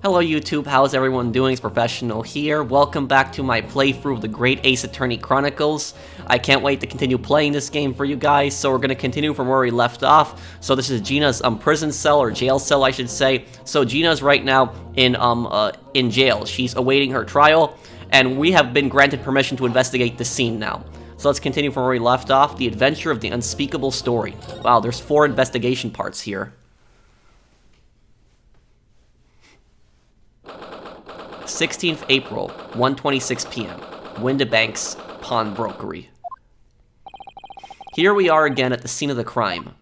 Hello YouTube, how's everyone doing? It's Professional here. Welcome back to my playthrough of the Great Ace Attorney Chronicles. I can't wait to continue playing this game for you guys, so we're going to continue from where we left off. So this is Gina's prison cell, or jail cell I should say. So Gina's right now in jail. She's awaiting her trial, and we have been granted permission to investigate the scene now. So let's continue from where we left off. The Adventure of the Unspeakable Story. Wow, there's 4 investigation parts here. 16th April, 1:26 p.m. Windibank's Pawnbrokery. Here we are again at the scene of the crime.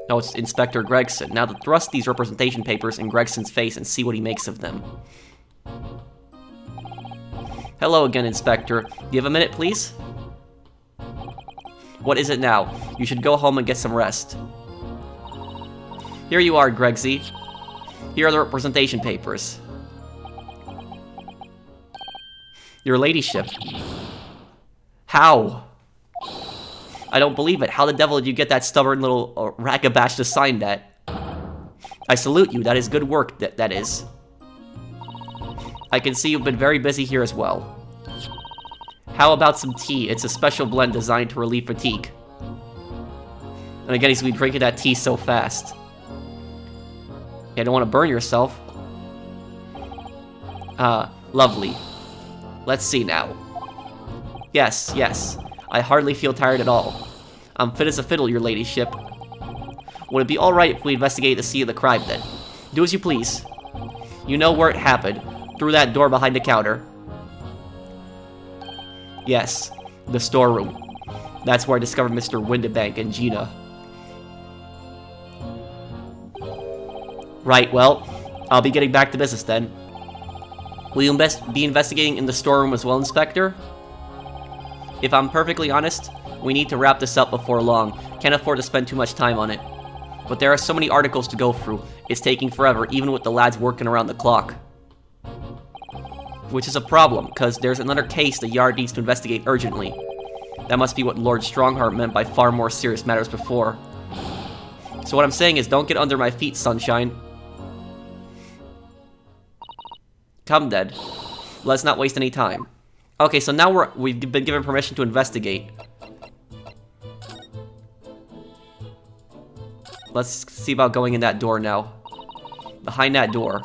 Oh, it's Inspector Gregson. Now to thrust these representation papers in Gregson's face and see what he makes of them. Hello again, Inspector. Do you have a minute, please? What is it now? You should go home and get some rest. Here you are, Gregsy. Here are the representation papers. Your ladyship. How? I don't believe it. How the devil did you get that stubborn little ragabash to sign that? I salute you. That is good work, that is. I can see you've been very busy here as well. How about some tea? It's a special blend designed to relieve fatigue. And again, he's been drinking that tea so fast. You don't want to burn yourself. Lovely. Let's see now. Yes, yes. I hardly feel tired at all. I'm fit as a fiddle, your ladyship. Would it be alright if we investigate the scene of the crime, then? Do as you please. You know where it happened. Through that door behind the counter. Yes, the storeroom. That's where I discovered Mr. Windibank and Gina. Right, well, I'll be getting back to business then. Will you be investigating in the storeroom as well, Inspector? If I'm perfectly honest, we need to wrap this up before long. Can't afford to spend too much time on it. But there are so many articles to go through. It's taking forever, even with the lads working around the clock. Which is a problem, because there's another case the Yard needs to investigate urgently. That must be what Lord Strongheart meant by far more serious matters before. So what I'm saying is, don't get under my feet, sunshine. Come then. Let's not waste any time. Okay, so now we've been given permission to investigate. Let's see about going in that door now. Behind that door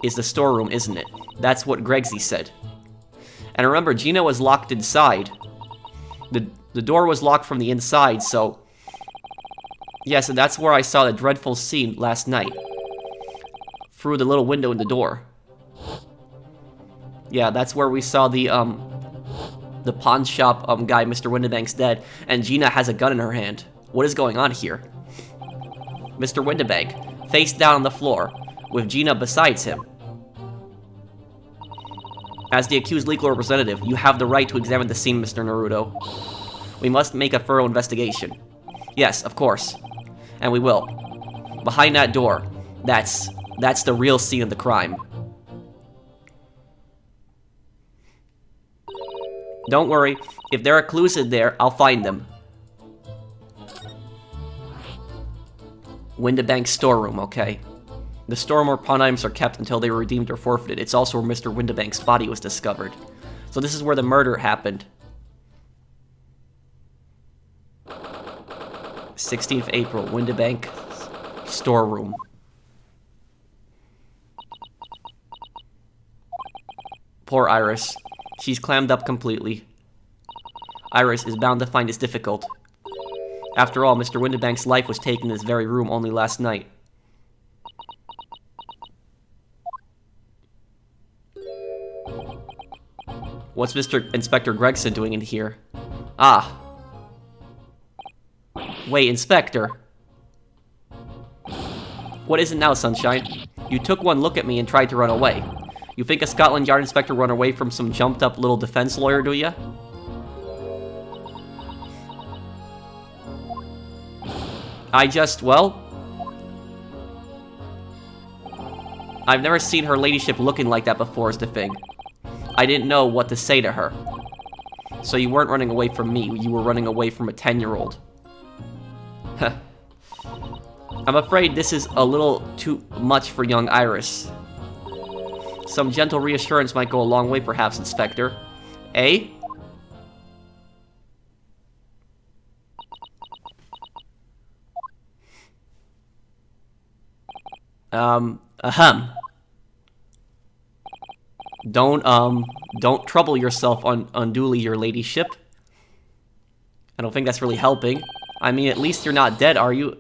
is the storeroom, isn't it? That's what Gregsy said. And remember, Gina was locked inside. The door was locked from the inside, so... Yes, and that's where I saw the dreadful scene last night. Through the little window in the door. Yeah, that's where we saw the pawn shop guy, Mr. Windibank's dead, and Gina has a gun in her hand. What is going on here? Mr. Windibank, face down on the floor, with Gina besides him. As the accused legal representative, you have the right to examine the scene, Mr. Naruto. We must make a thorough investigation. Yes, of course. And we will. Behind that door, that's the real scene of the crime. Don't worry, if there are clues in there, I'll find them. Windibank's storeroom, okay. The storeroom where pawn items are kept until they were redeemed or forfeited. It's also where Mr. Windibank's body was discovered. So this is where the murder happened. 16th April, Windibank storeroom. Poor Iris. She's clammed up completely. Iris is bound to find this difficult. After all, Mr. Windibank's life was taken in this very room only last night. What's Mr. Inspector Gregson doing in here? Ah. Wait, Inspector. What is it now, Sunshine? You took one look at me and tried to run away. You think a Scotland Yard inspector run away from some jumped-up little defense lawyer, do ya? Well... I've never seen her ladyship looking like that before is the thing. I didn't know what to say to her. So you weren't running away from me, you were running away from a 10-year-old. I'm afraid this is a little too much for young Iris. Some gentle reassurance might go a long way, perhaps, Inspector. Eh? Ahem. Don't trouble yourself unduly, your ladyship. I don't think that's really helping. I mean, at least you're not dead, are you?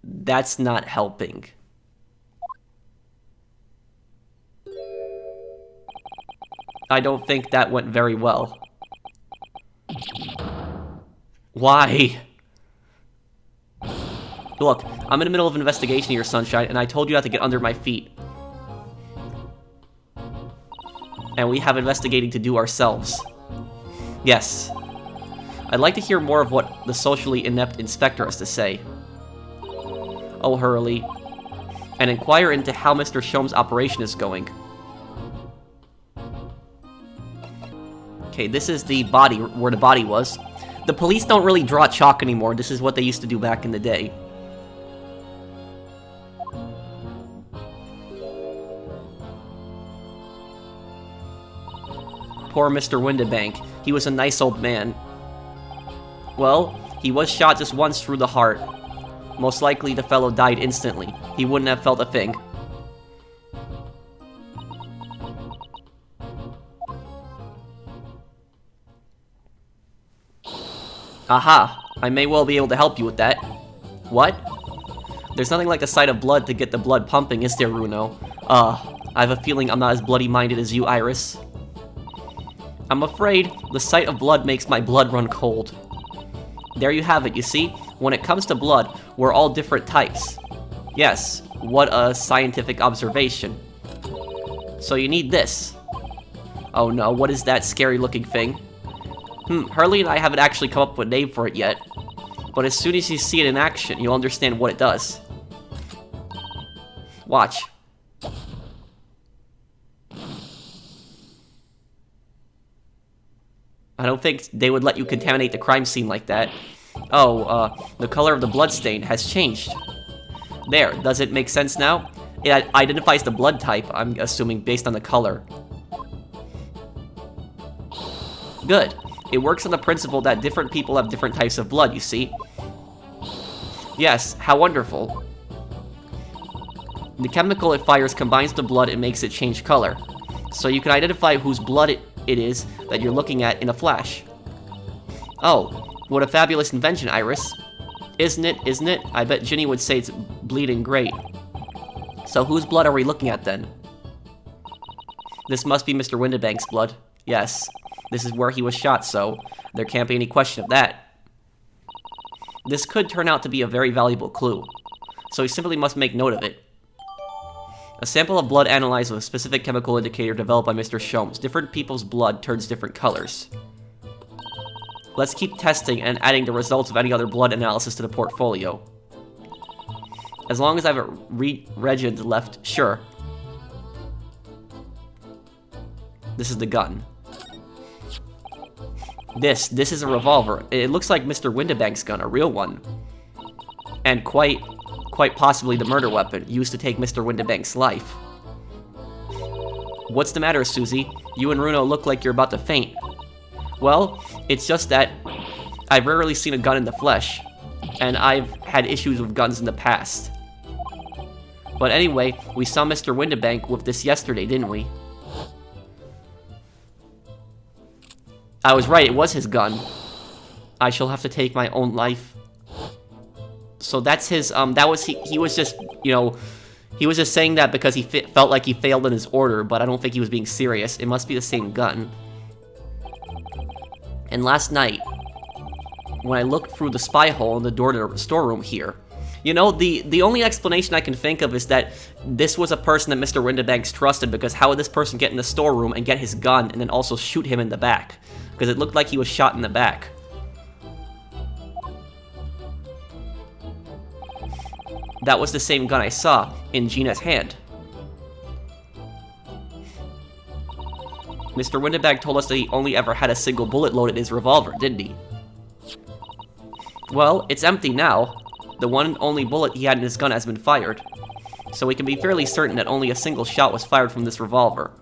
That's not helping. I don't think that went very well. Why? Look, I'm in the middle of an investigation here, Sunshine, and I told you not to get under my feet. And we have investigating to do ourselves. Yes. I'd like to hear more of what the socially inept inspector has to say. Oh, Hurley. And inquire into how Mr. Shome's operation is going. Okay, this is the body, where the body was. The police don't really draw chalk anymore. This is what they used to do back in the day. Poor Mr. Windibank. He was a nice old man. Well, he was shot just once through the heart. Most likely the fellow died instantly. He wouldn't have felt a thing. Aha! I may well be able to help you with that. What? There's nothing like the sight of blood to get the blood pumping, is there, Runo? I have a feeling I'm not as bloody-minded as you, Iris. I'm afraid the sight of blood makes my blood run cold. There you have it, you see? When it comes to blood, we're all different types. Yes, what a scientific observation. So you need this. Oh no, what is that scary-looking thing? Hurley and I haven't actually come up with a name for it yet. But as soon as you see it in action, you'll understand what it does. Watch. I don't think they would let you contaminate the crime scene like that. Oh, the color of the bloodstain has changed. There, does it make sense now? It identifies the blood type, I'm assuming, based on the color. Good. It works on the principle that different people have different types of blood, you see? Yes, how wonderful. The chemical it fires combines the blood and makes it change color. So you can identify whose blood it is that you're looking at in a flash. Oh, what a fabulous invention, Iris. Isn't it, isn't it? I bet Ginny would say it's bleeding great. So whose blood are we looking at then? This must be Mr. Windibank's blood. Yes, this is where he was shot, so there can't be any question of that. This could turn out to be a very valuable clue, so we simply must make note of it. A sample of blood analyzed with a specific chemical indicator developed by Mr. Shomes. Different people's blood turns different colors. Let's keep testing and adding the results of any other blood analysis to the portfolio. As long as I have a reagent left, sure. This is the gun. This is a revolver. It looks like Mr. Windibank's gun, a real one. And quite possibly the murder weapon used to take Mr. Windibank's life. What's the matter, Susie? You and Runo look like you're about to faint. Well, it's just that I've rarely seen a gun in the flesh, and I've had issues with guns in the past. But anyway, we saw Mr. Windibank with this yesterday, didn't we? I was right, it was his gun. I shall have to take my own life. So that's his, he was just, you know, he was just saying that because he felt like he failed in his order, but I don't think he was being serious. It must be the same gun. And last night, when I looked through the spy hole in the door to the storeroom here, you know, the only explanation I can think of is that this was a person that Mr. Windibanks trusted, because how would this person get in the storeroom and get his gun and then also shoot him in the back? Because it looked like he was shot in the back. That was the same gun I saw in Gina's hand. Mr. Windibank told us that he only ever had a single bullet loaded in his revolver, didn't he? Well, it's empty now. The one and only bullet he had in his gun has been fired. so we can be fairly certain that only a single shot was fired from this revolver.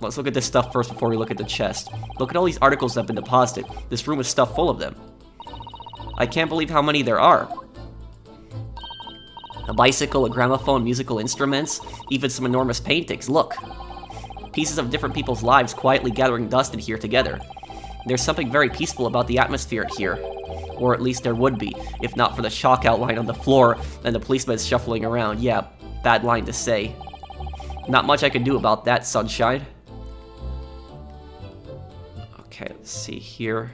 Let's look at this stuff first before we look at the chest. Look at all these articles that have been deposited. This room is stuffed full of them. I can't believe how many there are. A bicycle, a gramophone, musical instruments, even some enormous paintings. Look. Pieces of different people's lives quietly gathering dust in here together. There's something very peaceful about the atmosphere here. Or at least there would be, if not for the chalk outline on the floor and the policemen shuffling around. Yeah, bad line to say. Not much I can do about that, sunshine. Okay, let's see here.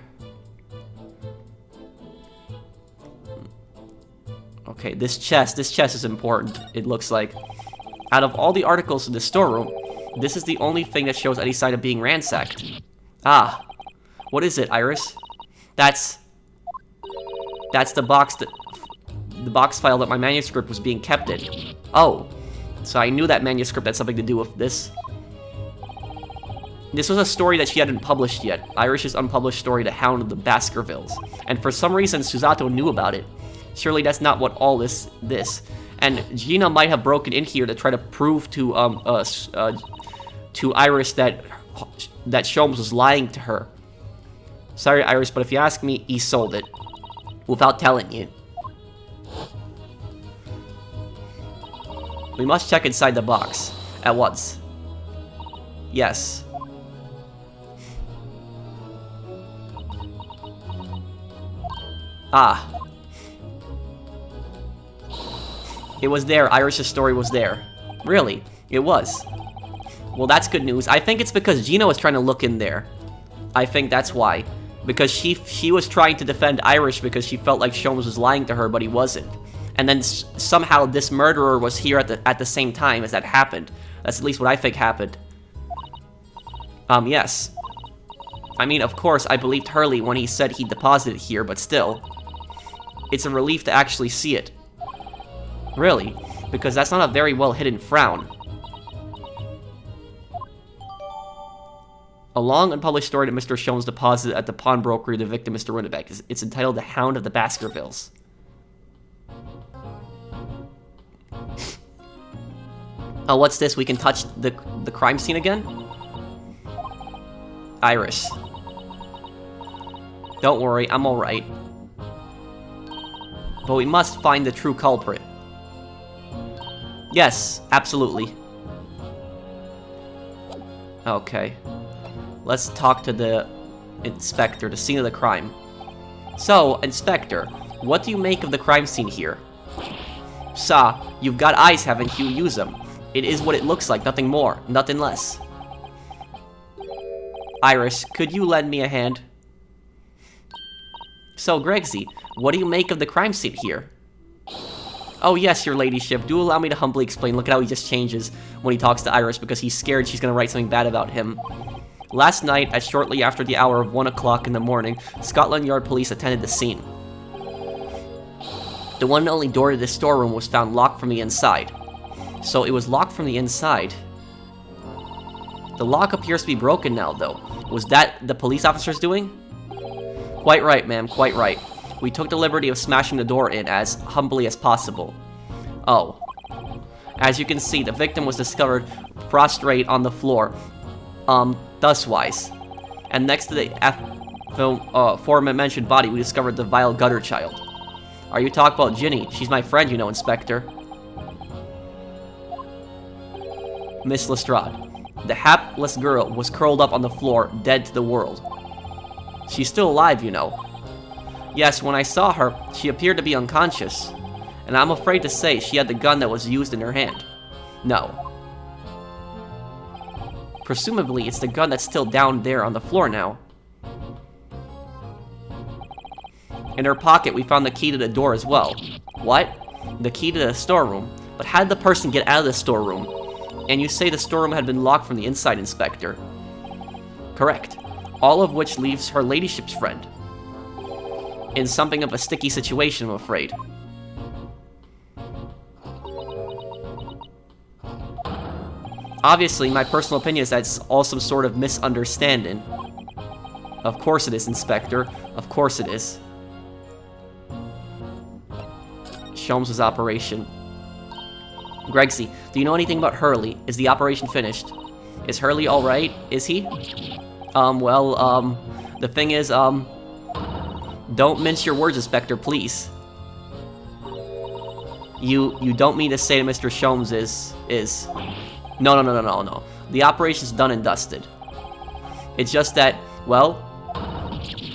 Okay, this chest is important, it looks like. Out of all the articles in the storeroom, this is the only thing that shows any sign of being ransacked. Ah, what is it, Iris? That's the box file that my manuscript was being kept in. Oh, so I knew that manuscript had something to do with this. This was a story that she hadn't published yet, Irish's unpublished story, The Hound of the Baskervilles. And for some reason, Susato knew about it. Surely that's not what all this. And Gina might have broken in here to try to prove to Iris that Sholmes was lying to her. Sorry, Iris, but if you ask me, he sold it. Without telling you. We must check inside the box. At once. Yes. Ah. It was there. Irish's story was there. Really? It was. Well, that's good news. I think it's because Gina was trying to look in there. I think that's why. Because she was trying to defend Irish because she felt like Sholmes was lying to her, but he wasn't. And then somehow this murderer was here at the same time as that happened. That's at least what I think happened. Yes. I mean, of course, I believed Hurley when he said he deposited it here, but still. It's a relief to actually see it. Really, because that's not a very well-hidden frown. A long unpublished story that Mr. Sholmes deposited at the pawnbroker the victim, Mr. Ryunosuke. It's entitled The Hound of the Baskervilles. Oh, what's this? We can touch the crime scene again? Iris. Don't worry, I'm alright. But we must find the true culprit. Yes, absolutely. Okay. Let's talk to the inspector, the scene of the crime. So, Inspector, what do you make of the crime scene here? Sa, you've got eyes, haven't you? Use them. It is what it looks like, nothing more, nothing less. Iris, could you lend me a hand? So, Gregsy, what do you make of the crime scene here? Oh yes, your ladyship, do allow me to humbly explain. Look at how he just changes when he talks to Iris because he's scared she's gonna write something bad about him. Last night, at shortly after the hour of 1 o'clock in the morning, Scotland Yard police attended the scene. The one and only door to this storeroom was found locked from the inside. So it was locked from the inside. The lock appears to be broken now, though. Was that the police officers doing? Quite right, ma'am, quite right. We took the liberty of smashing the door in as humbly as possible. Oh. As you can see, the victim was discovered prostrate on the floor, thuswise. And next to the aforementioned body, we discovered the vile gutter child. Are you talking about Ginny? She's my friend, you know, Inspector. Miss Lestrade. The hapless girl was curled up on the floor, dead to the world. She's still alive, you know. Yes, when I saw her, she appeared to be unconscious. And I'm afraid to say she had the gun that was used in her hand. No. Presumably, it's the gun that's still down there on the floor now. In her pocket, we found the key to the door as well. What? The key to the storeroom? But how did the person get out of the storeroom? And you say the storeroom had been locked from the inside, Inspector. Correct. All of which leaves her ladyship's friend in something of a sticky situation, I'm afraid. Obviously, my personal opinion is that it's all some sort of misunderstanding. Of course it is, Inspector. Of course it is. Sholmes' operation. Gregsy, do you know anything about Hurley? Is the operation finished? Is Hurley alright? Is he? The thing is, don't mince your words, Inspector, please. You don't mean to say that Mr. Sholmes is... No. The operation's done and dusted. It's just that, well,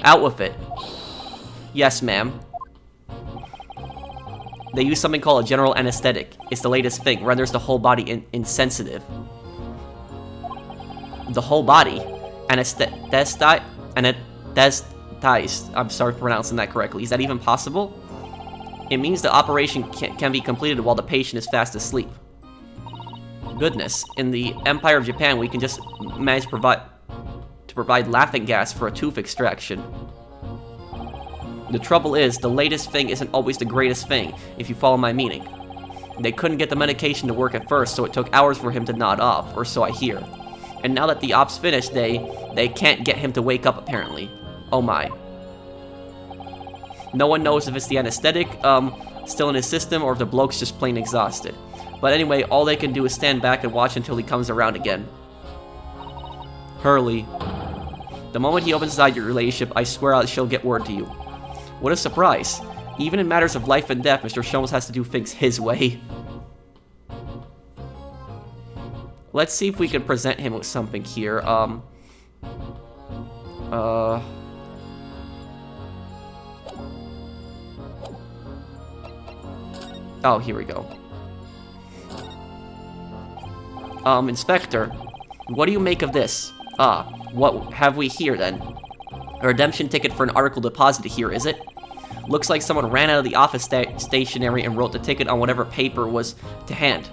out with it. Yes, ma'am. They use something called a general anesthetic. It's the latest thing. Renders the whole body insensitive. The whole body? Anesthetized? I'm sorry for pronouncing that correctly. Is that even possible? It means the operation can be completed while the patient is fast asleep. Goodness, in the Empire of Japan, we can just manage to provide laughing gas for a tooth extraction. The trouble is, the latest thing isn't always the greatest thing, if you follow my meaning. They couldn't get the medication to work at first, so it took hours for him to nod off, or so I hear. And now that the op's finished, they can't get him to wake up, apparently. Oh my. No one knows if it's the anesthetic still in his system, or if the bloke's just plain exhausted. But anyway, all they can do is stand back and watch until he comes around again. Hurley. The moment he opens his eye to your relationship, I swear she'll get word to you. What a surprise. Even in matters of life and death, Mr. Sholmes has to do things his way. Let's see if we can present him with something here. Oh, here we go. Inspector, what do you make of this? What have we here, then? A redemption ticket for an article deposited here, is it? Looks like someone ran out of the office stationery and wrote the ticket on whatever paper was to hand.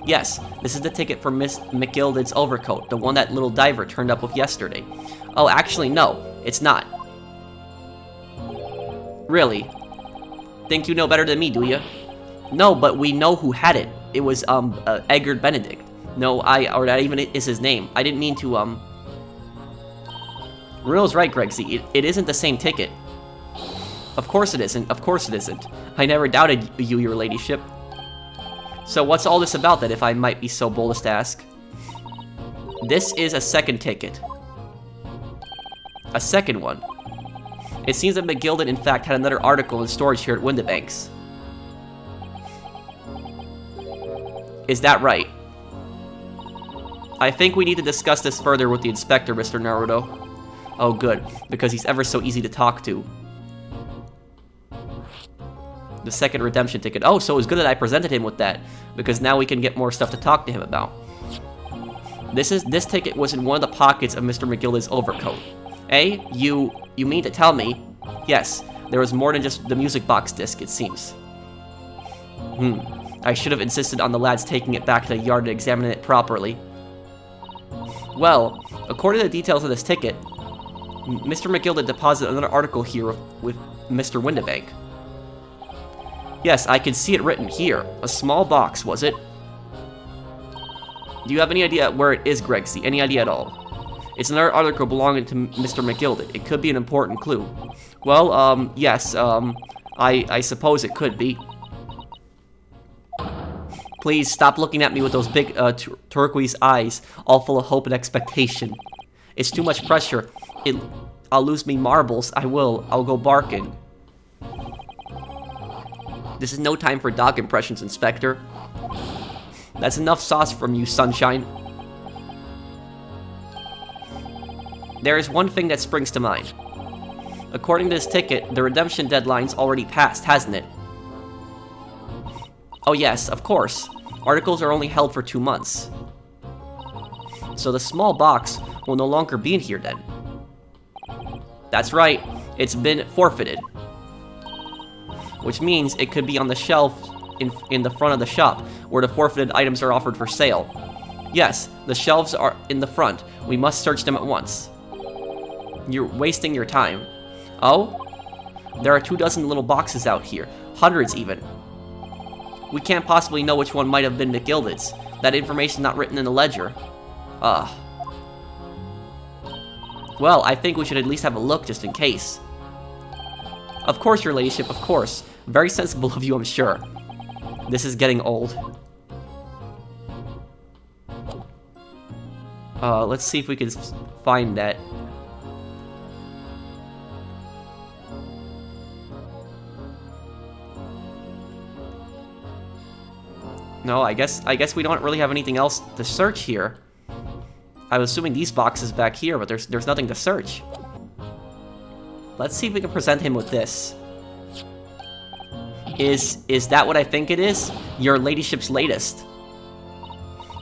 Yes, this is the ticket for Miss McGilded's overcoat, the one that little diver turned up with yesterday. Oh, actually, no, it's not. Really? Think you know better than me, do you? No, but we know who had it. It was, Edgar Benedict. No, or that even is his name. I didn't mean to, Runo's right, Gregsy. It isn't the same ticket. Of course it isn't. Of course it isn't. I never doubted you, your ladyship. So what's all this about, then, if I might be so bold as to ask? This is a second ticket. A second one. It seems that McGilded, in fact, had another article in storage here at Windibanks. Is that right? I think we need to discuss this further with the inspector, Mr. Naruto. Oh, good, because he's ever so easy to talk to. The second redemption ticket. Oh, so it was good that I presented him with that, because now we can get more stuff to talk to him about. This ticket was in one of the pockets of Mr. McGilded's overcoat. Eh? You mean to tell me? Yes, there was more than just the music box disc, it seems. I should have insisted on the lads taking it back to the yard and examining it properly. Well, according to the details of this ticket, Mr. McGilded deposited another article here with Mr. Windibank. Yes, I can see it written here. A small box, was it? Do you have any idea where it is, Gregsy? Any idea at all? It's another article belonging to Mr. McGilded. It could be an important clue. Well, yes, I suppose it could be. Please stop looking at me with those big turquoise eyes, all full of hope and expectation. It's too much pressure. I'll lose me marbles. I'll go barking. This is no time for dog impressions, Inspector. That's enough sauce from you, Sunshine. There is one thing that springs to mind. According to this ticket, the redemption deadline's already passed, hasn't it? Oh yes, of course. Articles are only held for 2 months. So the small box will no longer be in here then. That's right, it's been forfeited. Which means it could be on the shelf in the front of the shop, where the forfeited items are offered for sale. Yes, the shelves are in the front. We must search them at once. You're wasting your time. Oh? There are 24 little boxes out here. Hundreds even. We can't possibly know which one might have been McGilded's. That information's not written in the ledger. Well, I think we should at least have a look just in case. Of course, your ladyship, of course. Very sensible of you, I'm sure. This is getting old. Let's see if we can find that. No, I guess we don't really have anything else to search here. I was assuming these boxes back here, but there's nothing to search. Let's see if we can present him with this. Is that what I think it is? Your ladyship's latest.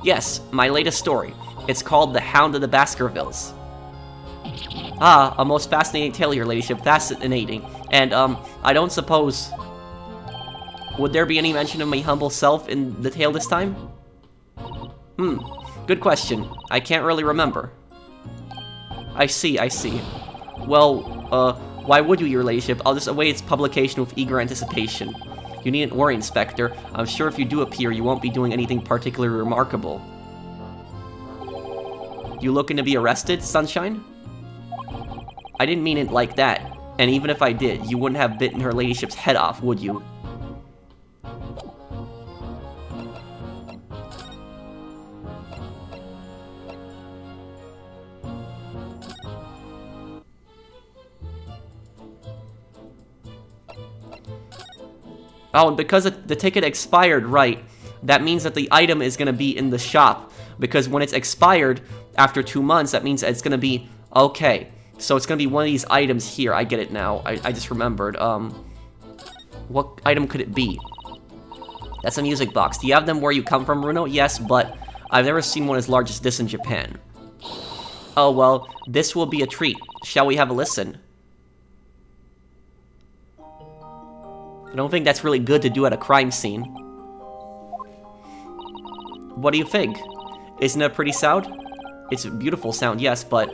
Yes, my latest story. It's called The Hound of the Baskervilles. Ah, a most fascinating tale, your ladyship. Fascinating. And, I don't suppose... Would there be any mention of my humble self in the tale this time? Good question. I can't really remember. I see. Well, why would you, your ladyship? I'll just await its publication with eager anticipation. You needn't worry, Inspector. I'm sure if you do appear, you won't be doing anything particularly remarkable. You looking to be arrested, Sunshine? I didn't mean it like that. And even if I did, you wouldn't have bitten her ladyship's head off, would you? Oh, and because the ticket expired, right, that means that the item is going to be in the shop. Because when it's expired after 2 months, that means it's going to be, okay, so it's going to be one of these items here. I get it now. I just remembered. What item could it be? That's a music box. Do you have them where you come from, Runo? Yes, but I've never seen one as large as this in Japan. Oh, well, this will be a treat. Shall we have a listen? I don't think that's really good to do at a crime scene. What do you think? Isn't it a pretty sound? It's a beautiful sound, yes, but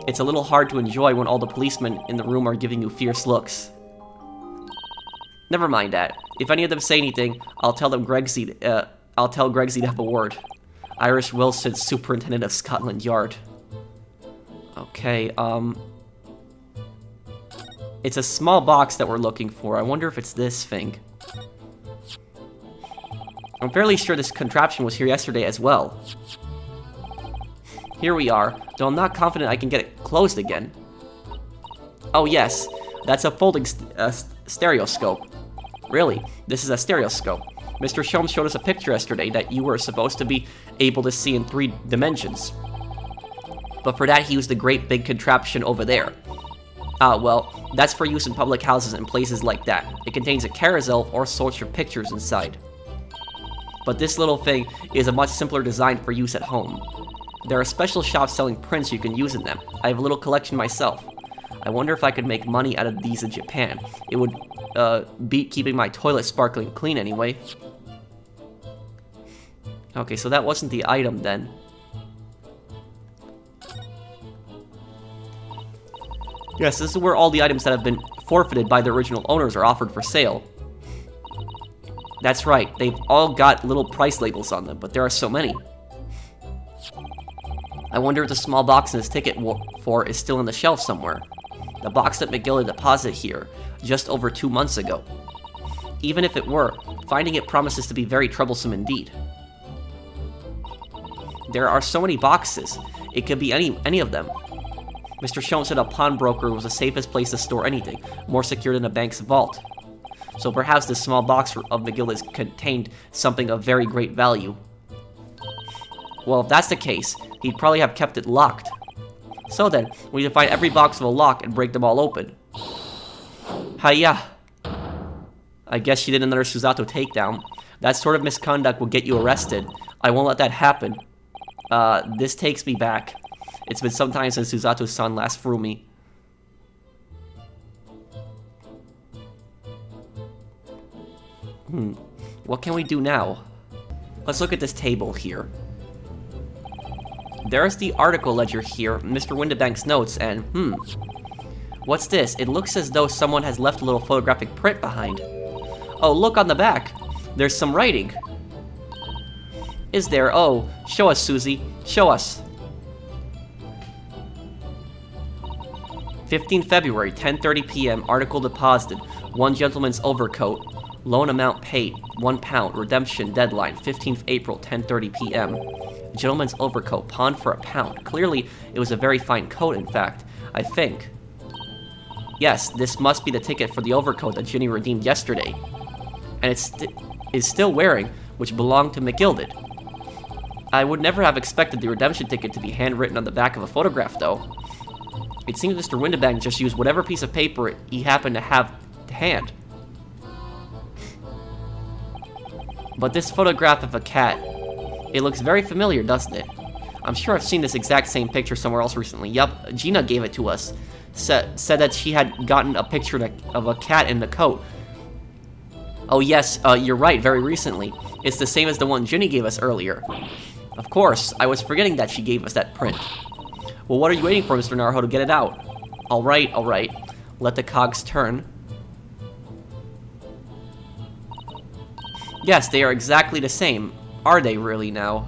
it's a little hard to enjoy when all the policemen in the room are giving you fierce looks. Never mind that. If any of them say anything, I'll tell them Gregsy to have a word. Irish Wilson, Superintendent of Scotland Yard. Okay, it's a small box that we're looking for. I wonder if it's this thing. I'm fairly sure this contraption was here yesterday as well. Here we are, though I'm not confident I can get it closed again. Oh yes, that's a folding stereoscope. Really, this is a stereoscope. Mr. Sholmes showed us a picture yesterday that you were supposed to be able to see in 3 dimensions. But for that, he used the great big contraption over there. Ah, well, that's for use in public houses and places like that. It contains a carousel of all sorts of pictures inside. But this little thing is a much simpler design for use at home. There are special shops selling prints you can use in them. I have a little collection myself. I wonder if I could make money out of these in Japan. It would beat keeping my toilet sparkling clean anyway. Okay, so that wasn't the item then. Yes, this is where all the items that have been forfeited by their original owners are offered for sale. That's right, they've all got little price labels on them, but there are so many. I wonder if the small box in his ticket for is still on the shelf somewhere. The box that McGill had deposited here just over 2 months ago. Even if it were, finding it promises to be very troublesome indeed. There are so many boxes, it could be any of them. Mr. Sholmes said a pawnbroker was the safest place to store anything, more secure than a bank's vault. So perhaps this small box of McGill has contained something of very great value. Well, if that's the case, he'd probably have kept it locked. So then, we need to find every box with a lock and break them all open. Hiya! I guess she did another Susato takedown. That sort of misconduct will get you arrested. I won't let that happen. This takes me back. It's been some time since Susato-san last threw me. What can we do now? Let's look at this table here. There's the article ledger here, Mr. Windibank's notes, and what's this? It looks as though someone has left a little photographic print behind. Oh, look on the back. There's some writing. Is there? Oh, show us, Susie. Show us. 15 February, 10:30 p.m. Article deposited. One gentleman's overcoat. Loan amount paid, £1. Redemption deadline, 15th April, 10:30 p.m. Gentleman's overcoat, pawned for £1. Clearly, it was a very fine coat, in fact. I think. Yes, this must be the ticket for the overcoat that Ginny redeemed yesterday. And it is still wearing, which belonged to McGilded. I would never have expected the redemption ticket to be handwritten on the back of a photograph, though. It seems Mr. Windibank just used whatever piece of paper he happened to have to hand. But this photograph of a cat, it looks very familiar, doesn't it? I'm sure I've seen this exact same picture somewhere else recently. Yup, Gina gave it to us. Said that she had gotten a picture of a cat in the coat. Oh yes, you're right, very recently. It's the same as the one Ginny gave us earlier. Of course, I was forgetting that she gave us that print. Well, what are you waiting for, Mr. Naruto, to get it out? Alright, alright. Let the cogs turn. Yes, they are exactly the same. Are they really now?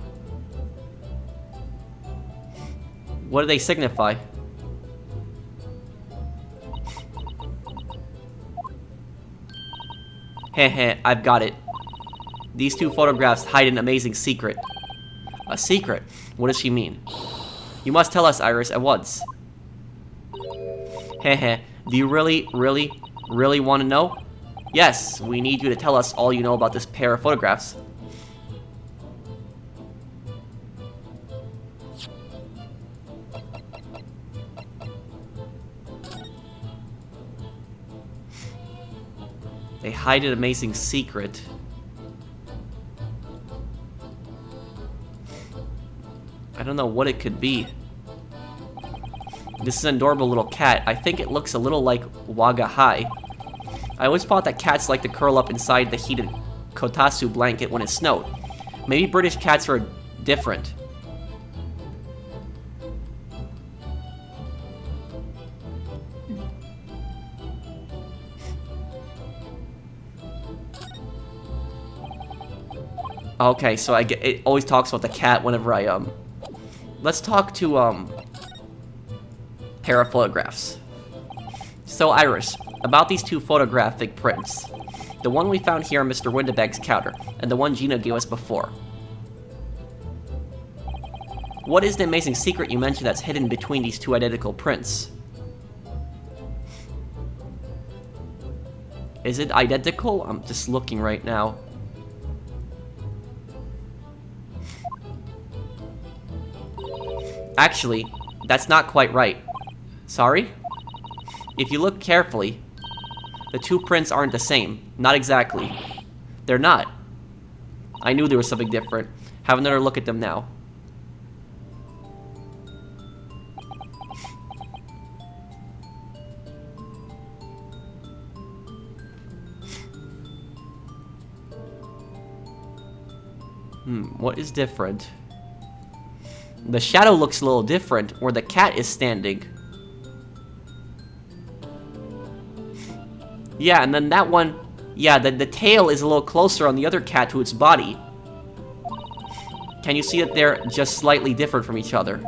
What do they signify? Heh, I've got it. These two photographs hide an amazing secret. A secret? What does she mean? You must tell us, Iris, at once. Heh, do you really want to know? Yes, we need you to tell us all you know about this pair of photographs. They hide an amazing secret. I don't know what it could be. This is an adorable little cat. I think it looks a little like Wagahai. I always thought that cats like to curl up inside the heated kotatsu blanket when it snowed. Maybe British cats are different. Okay, so it always talks about the cat whenever I, Let's talk to, pair of photographs. So, Iris, about these two photographic prints. The one we found here on Mr. Windibank's counter, and the one Gina gave us before. What is the amazing secret you mentioned that's hidden between these two identical prints? Is it identical? I'm just looking right now. Actually, that's not quite right. Sorry? If you look carefully, the two prints aren't the same. Not exactly. They're not. I knew there was something different. Have another look at them now. What is different? The shadow looks a little different where the cat is standing. Yeah, and then that one, yeah, the tail is a little closer on the other cat to its body. Can you see that they're just slightly different from each other?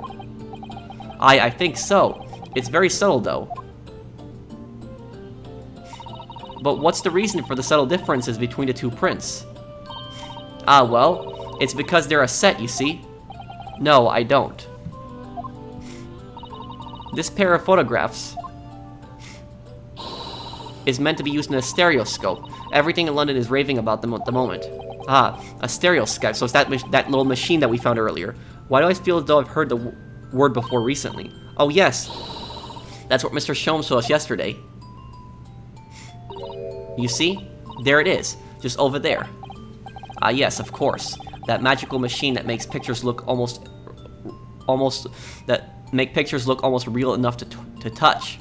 I think so. It's very subtle, though. But what's the reason for the subtle differences between the two prints? Ah, well, it's because they're a set, you see. No, I don't. This pair of photographs is meant to be used in a stereoscope. Everything in London is raving about them at the moment. Ah, a stereoscope. So it's that little machine that we found earlier. Why do I feel as though I've heard the word before recently? Oh yes, that's what Mr. Shom showed us yesterday. You see? There it is, just over there. Ah yes, of course. That magical machine that makes pictures look almost real enough to touch.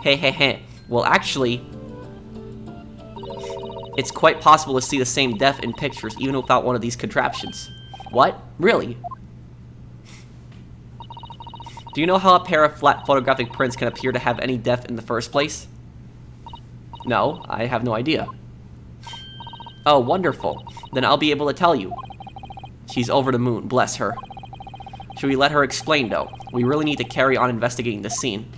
Hey. Well, actually, it's quite possible to see the same depth in pictures even without one of these contraptions. What? Really? Do you know how a pair of flat photographic prints can appear to have any depth in the first place? No, I have no idea. Oh, wonderful. Then I'll be able to tell you. She's over the moon, bless her. Should we let her explain, though? We really need to carry on investigating the scene.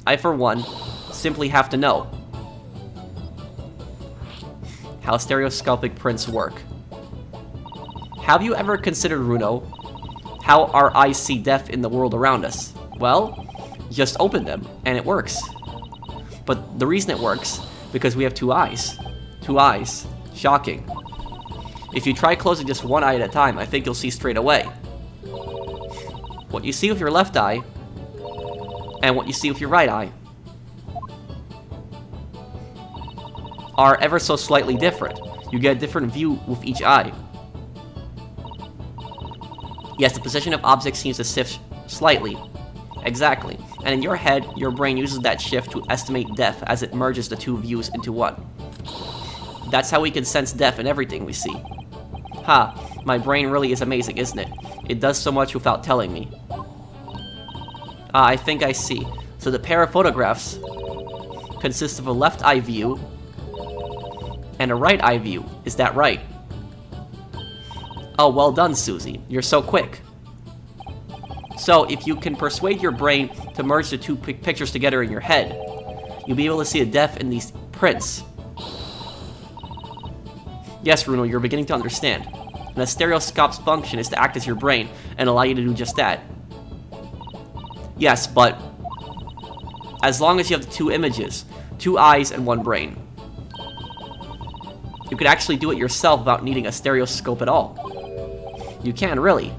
I, for one, simply have to know how stereoscopic prints work. Have you ever considered, Runo, how our eyes see death in the world around us? Well, just open them, and it works. But the reason it works, because we have two eyes. Two eyes. Shocking. If you try closing just one eye at a time, I think you'll see straight away. What you see with your left eye, and what you see with your right eye, are ever so slightly different. You get a different view with each eye. Yes, the position of objects seems to shift slightly. Exactly. And in your head, your brain uses that shift to estimate depth as it merges the two views into one. That's how we can sense depth in everything we see. Ha, my brain really is amazing, isn't it? It does so much without telling me. I think I see. So the pair of photographs consists of a left eye view and a right eye view. Is that right? Oh, well done, Susie. You're so quick. So, if you can persuade your brain to merge the two pictures together in your head, you'll be able to see a depth in these prints. Yes, Runo, you're beginning to understand. And the stereoscope's function is to act as your brain and allow you to do just that. Yes, but as long as you have the two images, two eyes and one brain, you could actually do it yourself without needing a stereoscope at all. You can, really.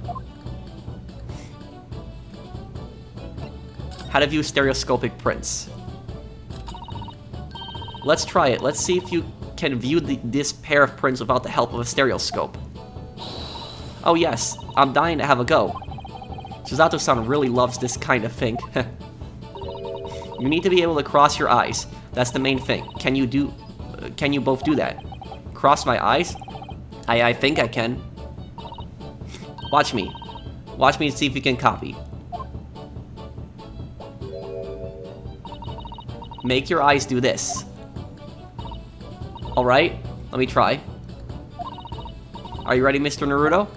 How to view stereoscopic prints. Let's try it. Let's see if you can view this pair of prints without the help of a stereoscope. Oh yes, I'm dying to have a go. Suzato-san really loves this kind of thing. You need to be able to cross your eyes. That's the main thing. Can you both do that? Cross my eyes? I think I can. Watch me. Watch me and see if you can copy. Make your eyes do this. Alright, let me try. Are you ready, Mr. Naruto?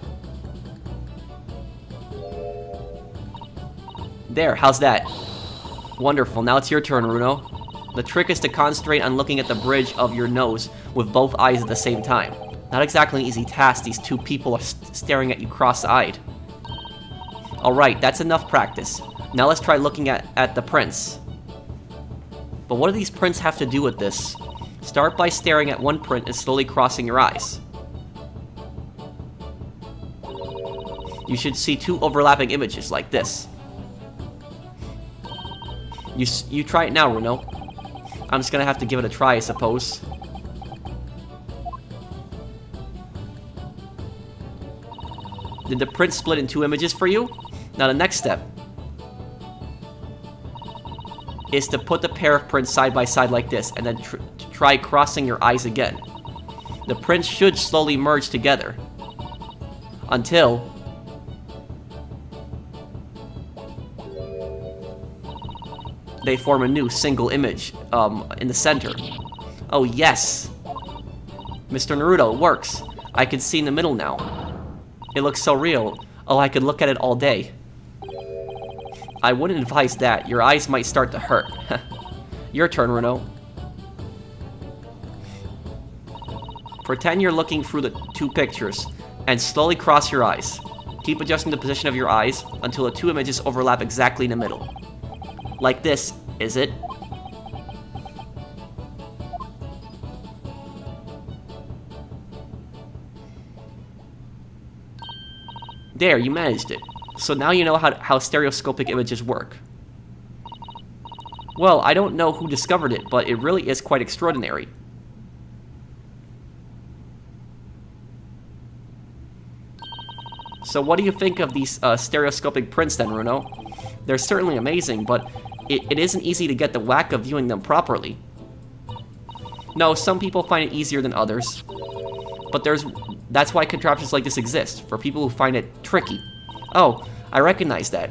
There, how's that? Wonderful, now it's your turn, Runo. The trick is to concentrate on looking at the bridge of your nose with both eyes at the same time. Not exactly an easy task, these two people are staring at you cross-eyed. Alright, that's enough practice. Now let's try looking at the prints. But what do these prints have to do with this? Start by staring at one print and slowly crossing your eyes. You should see two overlapping images like this. You try it now, Runo. I'm just gonna have to give it a try, I suppose. Did the print split in two images for you? Now the next step is to put the pair of prints side by side like this, and then try crossing your eyes again. The prints should slowly merge together until they form a new single image in the center. Oh yes! Mr. Naruto, it works. I can see in the middle now. It looks so real. Oh, I could look at it all day. I wouldn't advise that. Your eyes might start to hurt. Your turn, Runo. Pretend you're looking through the two pictures and slowly cross your eyes. Keep adjusting the position of your eyes until the two images overlap exactly in the middle. Like this, is it? There, you managed it. So now you know how stereoscopic images work. Well, I don't know who discovered it, but it really is quite extraordinary. So what do you think of these stereoscopic prints then, Runo? They're certainly amazing, but it isn't easy to get the whack of viewing them properly. No, some people find it easier than others. But that's why contraptions like this exist, for people who find it tricky. Oh, I recognize that.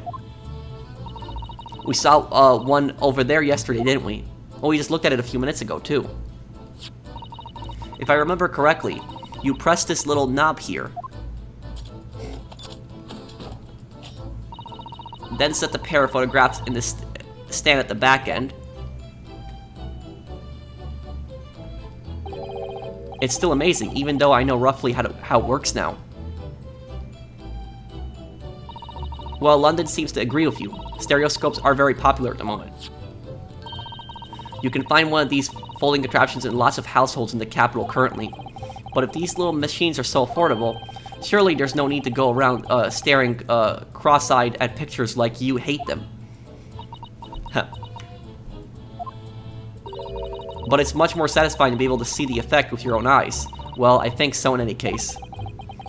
We saw one over there yesterday, didn't we? Oh, we just looked at it a few minutes ago, too. If I remember correctly, you press this little knob here. then set the pair of photographs in the stand at the back end. It's still amazing, even though I know roughly how it works now. Well, London seems to agree with you. Stereoscopes are very popular at the moment. You can find one of these folding contraptions in lots of households in the capital currently. But if these little machines are so affordable, surely there's no need to go around staring cross-eyed at pictures like you hate them. Huh. But it's much more satisfying to be able to see the effect with your own eyes. Well, I think so in any case.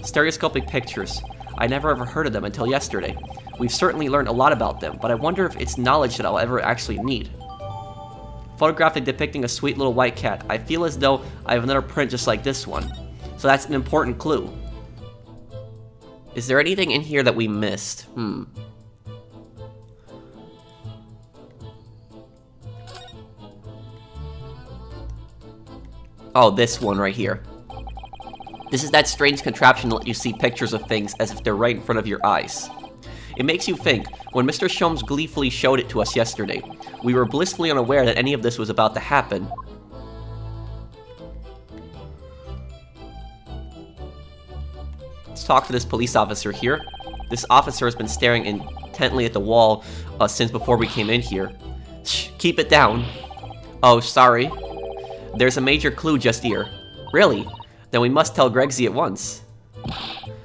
Stereoscopic pictures. I never ever heard of them until yesterday. We've certainly learned a lot about them, but I wonder if it's knowledge that I'll ever actually need. Photographic depicting a sweet little white cat. I feel as though I have another print just like this one. So that's an important clue. Is there anything in here that we missed? Oh, this one right here. This is that strange contraption to let you see pictures of things as if they're right in front of your eyes. It makes you think. When Mr. Sholmes gleefully showed it to us yesterday, we were blissfully unaware that any of this was about to happen. Let's talk to this police officer here. This officer has been staring intently at the wall since before we came in here. Shh, keep it down. Oh, sorry. There's a major clue just here. Really? Then we must tell Gregsy at once.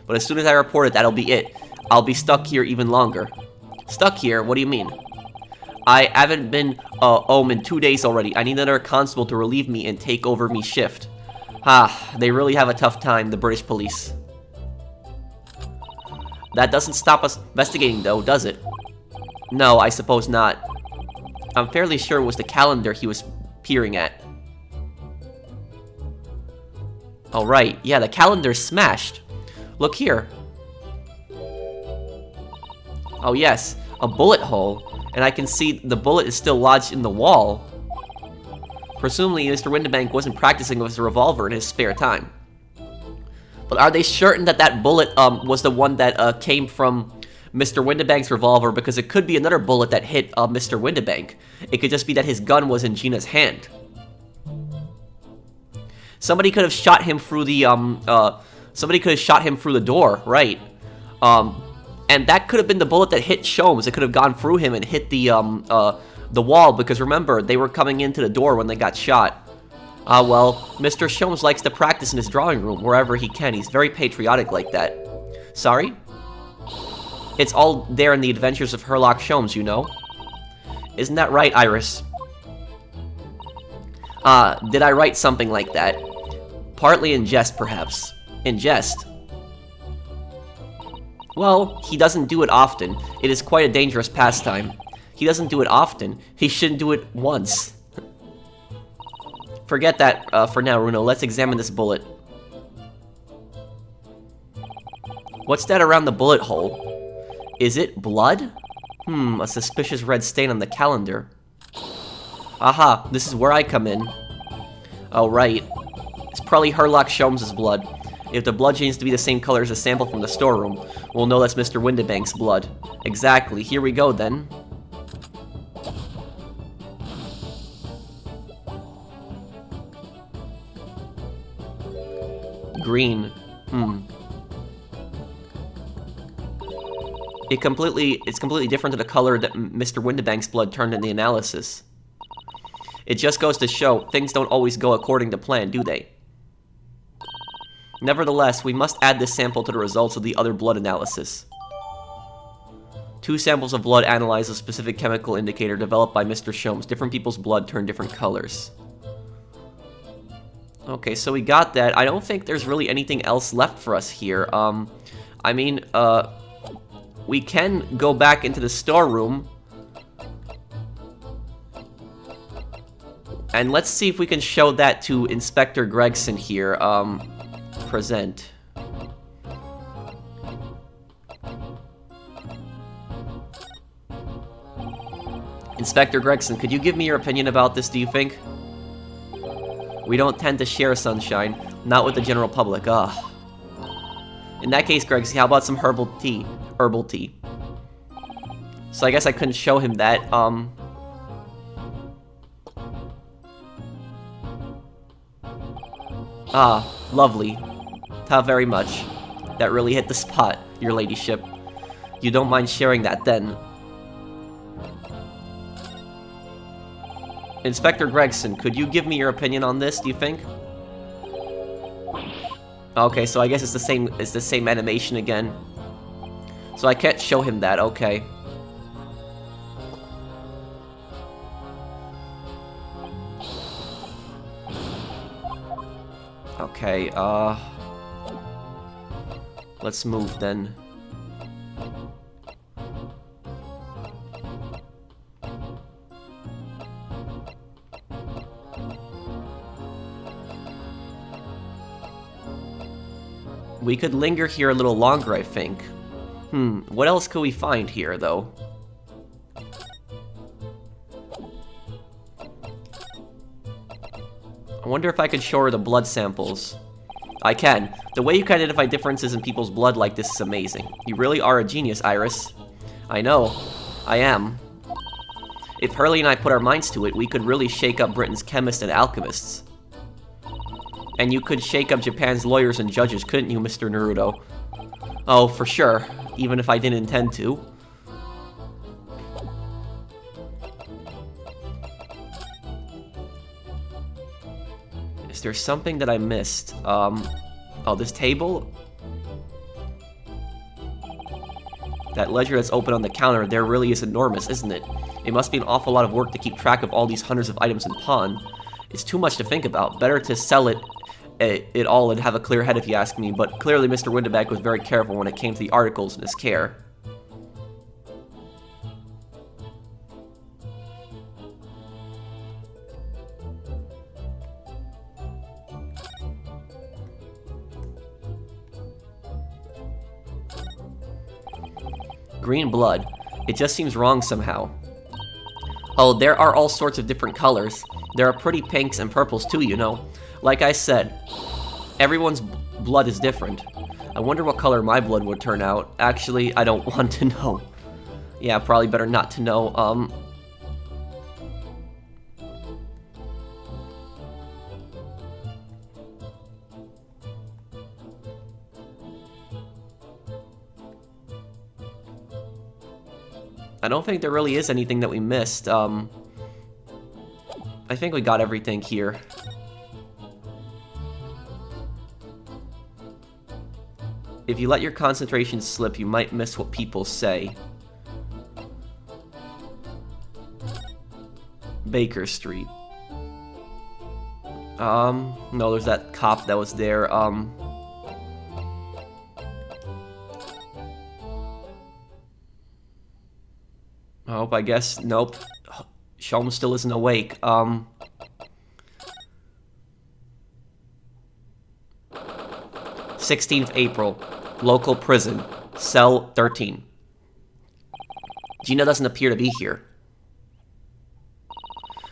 But as soon as I report it, that'll be it. I'll be stuck here even longer. Stuck here? What do you mean? I haven't been home in 2 days already. I need another constable to relieve me and take over me shift. They really have a tough time, the British police. That doesn't stop us investigating though, does it? No, I suppose not. I'm fairly sure it was the calendar he was peering at. Oh right, yeah, the calendar's smashed. Look here. Oh yes, a bullet hole. And I can see the bullet is still lodged in the wall. Presumably, Mr. Windibank wasn't practicing with his revolver in his spare time. But are they certain that that bullet was the one that came from Mr. Windibank's revolver? Because it could be another bullet that hit Mr. Windibank. It could just be that his gun was in Gina's hand. Somebody could have shot him through the door, right? And that could have been the bullet that hit Sholmes. It could have gone through him and hit the wall, because remember, they were coming into the door when they got shot. Well, Mr. Sholmes likes to practice in his drawing room wherever he can. He's very patriotic like that. Sorry? It's all there in the Adventures of Sherlock Sholmes, you know. Isn't that right, Iris? Did I write something like that? Partly in jest, perhaps. In jest? Well, he doesn't do it often. It is quite a dangerous pastime. He doesn't do it often. He shouldn't do it once. Forget that for now, Runo. Let's examine this bullet. What's that around the bullet hole? Is it blood? A suspicious red stain on the calendar. Aha, this is where I come in. Oh, right. It's probably Sherlock Sholmes' blood. If the blood needs to be the same color as a sample from the storeroom, we'll know that's Mr. Windibank's blood. Exactly. Here we go, then. Green. It's completely different to the color that Mr. Windibank's blood turned in the analysis. It just goes to show, things don't always go according to plan, do they? Nevertheless, we must add this sample to the results of the other blood analysis. 2 samples of blood analyze a specific chemical indicator developed by Mr. Sholmes. Different people's blood turn different colors. Okay, so we got that. I don't think there's really anything else left for us here. I mean, we can go back into the storeroom. And let's see if we can show that to Inspector Gregson here. Present. Inspector Gregson, could you give me your opinion about this, do you think? We don't tend to share sunshine, not with the general public, In that case, Gregson, how about some herbal tea? So I guess I couldn't show him that. Ah, lovely. How very much. That really hit the spot, your ladyship. You don't mind sharing that, then? Inspector Gregson, could you give me your opinion on this, do you think? Okay, so I guess it's the same animation again. So I can't show him that, okay. Okay, let's move then. We could linger here a little longer, I think. What else could we find here, though? I wonder if I could show her the blood samples. I can. The way you can identify differences in people's blood like this is amazing. You really are a genius, Iris. I know. I am. If Hurley and I put our minds to it, we could really shake up Britain's chemists and alchemists. And you could shake up Japan's lawyers and judges, couldn't you, Mr. Naruto? Oh, for sure. Even if I didn't intend to. Is there something that I missed? Oh, this table? That ledger that's open on the counter there really is enormous, isn't it? It must be an awful lot of work to keep track of all these hundreds of items in pawn. It's too much to think about. Better to sell it all and have a clear head if you ask me, but clearly Mr. Windibank was very careful when it came to the articles in his care. Green blood. It just seems wrong somehow. Oh, there are all sorts of different colors. There are pretty pinks and purples too, you know. Like I said, everyone's blood is different. I wonder what color my blood would turn out. Actually, I don't want to know. Yeah, probably better not to know. I don't think there really is anything that we missed. I think we got everything here. If you let your concentration slip, you might miss what people say. Baker Street. No, there's that cop that was there. Oh, I guess, nope. Sholmes still isn't awake. 16th April, local prison, cell 13. Gina doesn't appear to be here.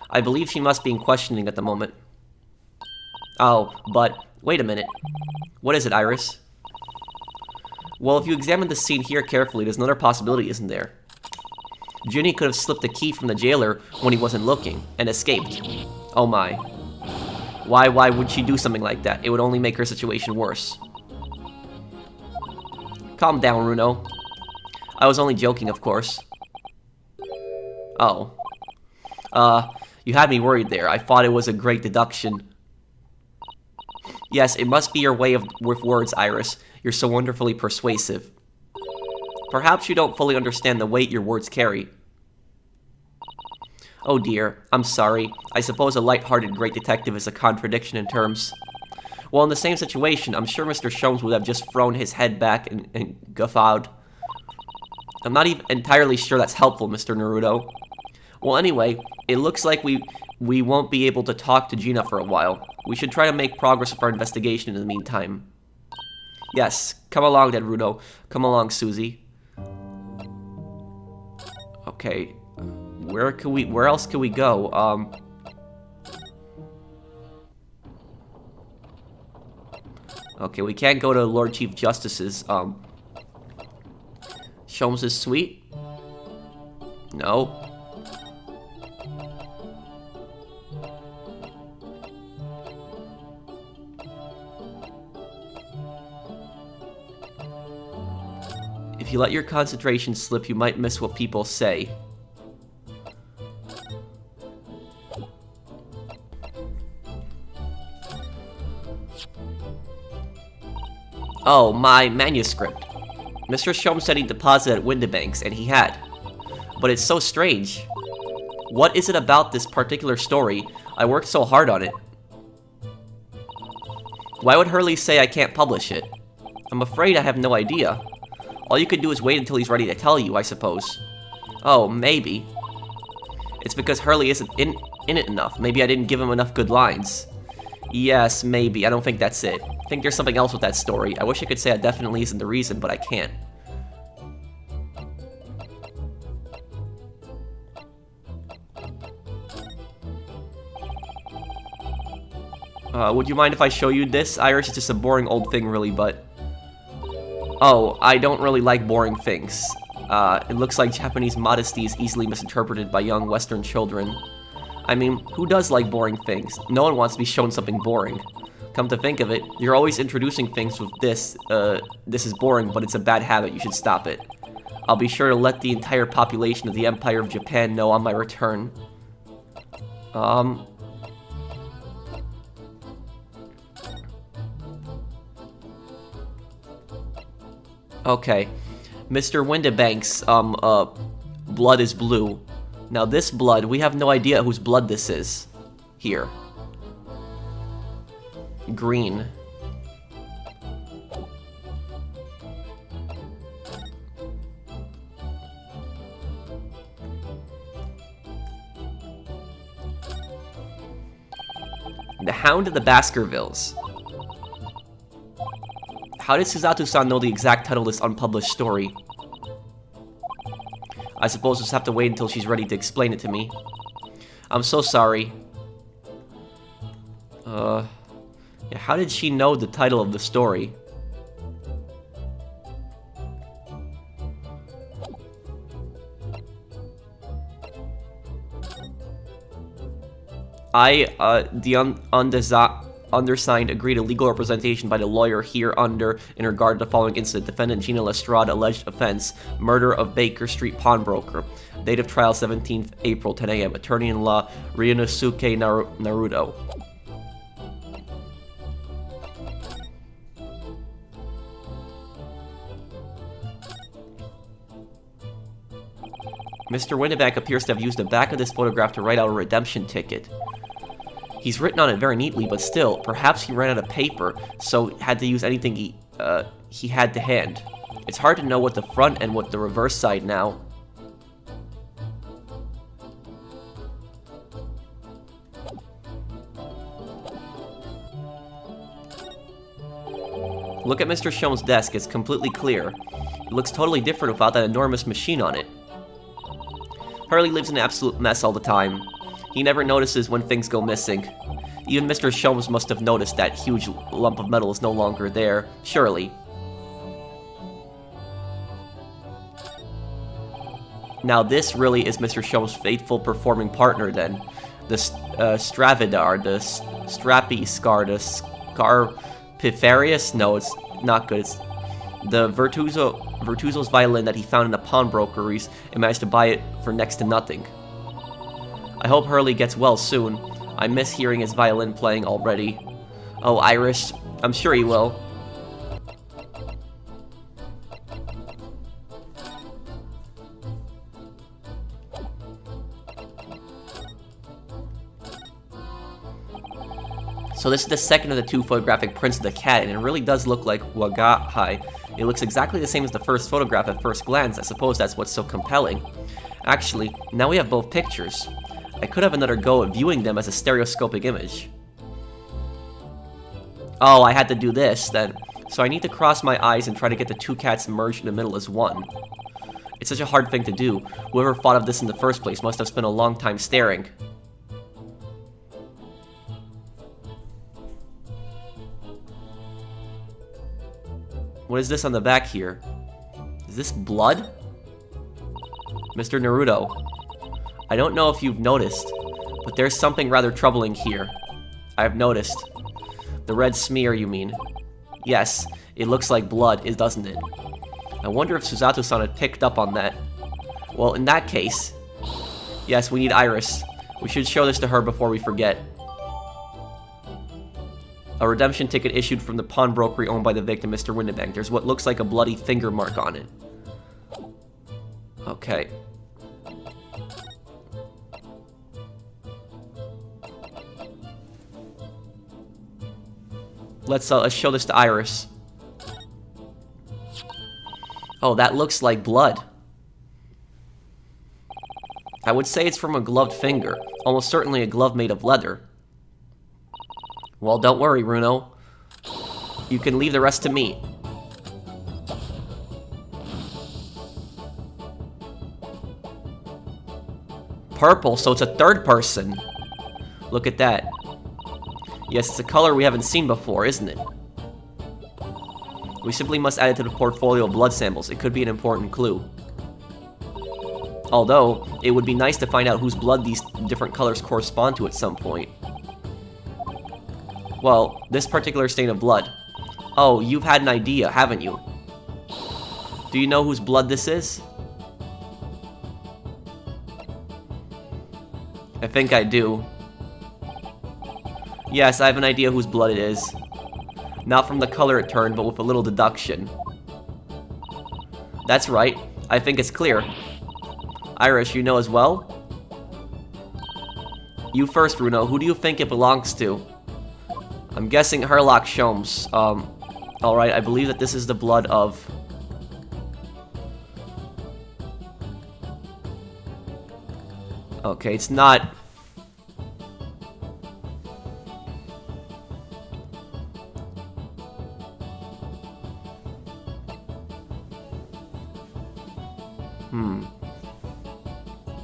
I believe she must be in questioning at the moment. Oh, but, wait a minute. What is it, Iris? Well, if you examine the scene here carefully, there's another possibility, isn't there? Ginny could have slipped the key from the jailer when he wasn't looking, and escaped. Oh my. Why would she do something like that? It would only make her situation worse. Calm down, Runo. I was only joking, of course. Oh. You had me worried there. I thought it was a great deduction. Yes, it must be your way with words, Iris. You're so wonderfully persuasive. Perhaps you don't fully understand the weight your words carry. Oh dear, I'm sorry. I suppose a light-hearted great detective is a contradiction in terms. Well, in the same situation, I'm sure Mr. Sholmes would have just thrown his head back and guffawed. I'm not even entirely sure that's helpful, Mr. Naruto. Well, anyway, it looks like we won't be able to talk to Gina for a while. We should try to make progress with our investigation in the meantime. Yes, come along then, Runo. Come along, Susie. Okay, where else can we go? Okay, we can't go to Lord Chief Justice's, Sholmes' suite. No. If you let your concentration slip, you might miss what people say. Oh, my manuscript. Mr. Shom said he deposited at Windibanks, and he had. But it's so strange. What is it about this particular story? I worked so hard on it. Why would Hurley say I can't publish it? I'm afraid I have no idea. All you could do is wait until he's ready to tell you, I suppose. Oh, maybe. It's because Hurley isn't in it enough. Maybe I didn't give him enough good lines. Yes, maybe. I don't think that's it. I think there's something else with that story. I wish I could say that definitely isn't the reason, but I can't. Would you mind if I show you this? Iris, it's just a boring old thing, really, but... Oh, I don't really like boring things. It looks like Japanese modesty is easily misinterpreted by young Western children. I mean, who does like boring things? No one wants to be shown something boring. Come to think of it, you're always introducing things with this is boring, but it's a bad habit, you should stop it. I'll be sure to let the entire population of the Empire of Japan know on my return. Okay. Mr. Windibanks, blood is blue. Now this blood, we have no idea whose blood this is. Here. Green. The Hound of the Baskervilles. How did Suzato-san know the exact title of this unpublished story? I suppose we'll just have to wait until she's ready to explain it to me. I'm so sorry. Yeah, how did she know the title of the story? Undersigned agreed a legal representation by the lawyer here under in regard to the following incident. Defendant Gina Lestrade, alleged offense, murder of Baker Street pawnbroker. Date of trial 17th April, 10 a.m. Attorney-in-law Ryunosuke Naruto. Mr. Windibank appears to have used the back of this photograph to write out a redemption ticket. He's written on it very neatly, but still, perhaps he ran out of paper, so had to use anything he had to hand. It's hard to know what the front and what the reverse side now. Look at Mr. Shom's desk, it's completely clear. It looks totally different without that enormous machine on it. Hurley lives in an absolute mess all the time. He never notices when things go missing. Even Mr. Sholmes must have noticed that huge lump of metal is no longer there, surely. Now this really is Mr. Sholmes' faithful performing partner then. The Stravidar, the Strappy Scar, the Scarpiferius? No, it's not good. It's the Virtuoso's violin that he found in the pawnbrokeries and managed to buy it for next to nothing. I hope Hurley gets well soon. I miss hearing his violin playing already. Oh, Irish, I'm sure he will. So this is the second of the two photographic prints of the cat, and it really does look like Wagahai. It looks exactly the same as the first photograph at first glance. I suppose that's what's so compelling. Actually, now we have both pictures. I could have another go at viewing them as a stereoscopic image. Oh, I had to do this, then. So I need to cross my eyes and try to get the two cats merged in the middle as one. It's such a hard thing to do. Whoever thought of this in the first place must have spent a long time staring. What is this on the back here? Is this blood? Mr. Naruto. I don't know if you've noticed, but there's something rather troubling here. I've noticed. The red smear, you mean? Yes, it looks like blood, doesn't it? I wonder if Susato-san had picked up on that. Well, in that case... Yes, we need Iris. We should show this to her before we forget. A redemption ticket issued from the pawnbrokery owned by the victim, Mr. Windibank. There's what looks like a bloody finger mark on it. Okay. Let's show this to Iris. Oh, that looks like blood. I would say it's from a gloved finger. Almost certainly a glove made of leather. Well, don't worry, Runo. You can leave the rest to me. Purple, so it's a third person. Look at that. Yes, it's a color we haven't seen before, isn't it? We simply must add it to the portfolio of blood samples. It could be an important clue. Although, it would be nice to find out whose blood these different colors correspond to at some point. Well, this particular stain of blood. Oh, you've had an idea, haven't you? Do you know whose blood this is? I think I do. Yes, I have an idea whose blood it is. Not from the color it turned, but with a little deduction. That's right. I think it's clear. Iris, you know as well? You first, Runo. Who do you think it belongs to? I'm guessing Herlock Sholmes. Alright, I believe that this is the blood of... Okay, it's not...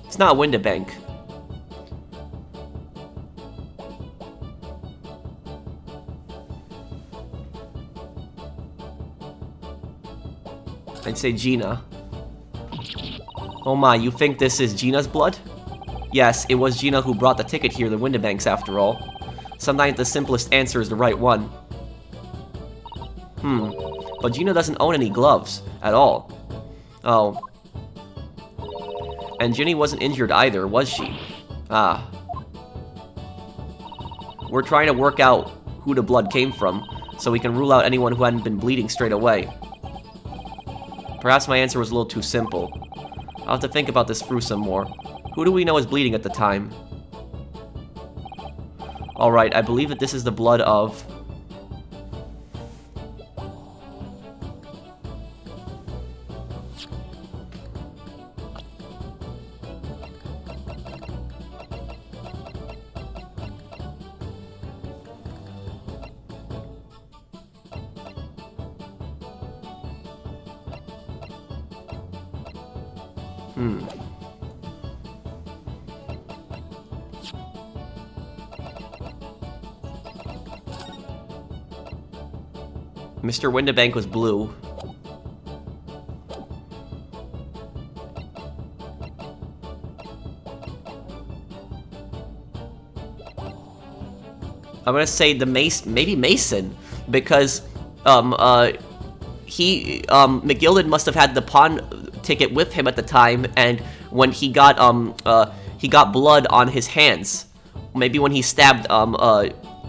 It's not Windibank. I'd say Gina. Oh my, you think this is Gina's blood? Yes, it was Gina who brought the ticket here, the Windibanks, after all. Sometimes the simplest answer is the right one. But Gina doesn't own any gloves, at all. Oh. And Ginny wasn't injured either, was she? Ah. We're trying to work out who the blood came from, so we can rule out anyone who hadn't been bleeding straight away. Perhaps my answer was a little too simple. I'll have to think about this through some more. Who do we know is bleeding at the time? Alright, I believe that this is the blood of... Mr. Windibank was blue. I'm gonna say the maybe Mason, because McGilden must have had the pawn ticket with him at the time, and when he got blood on his hands. Maybe when he stabbed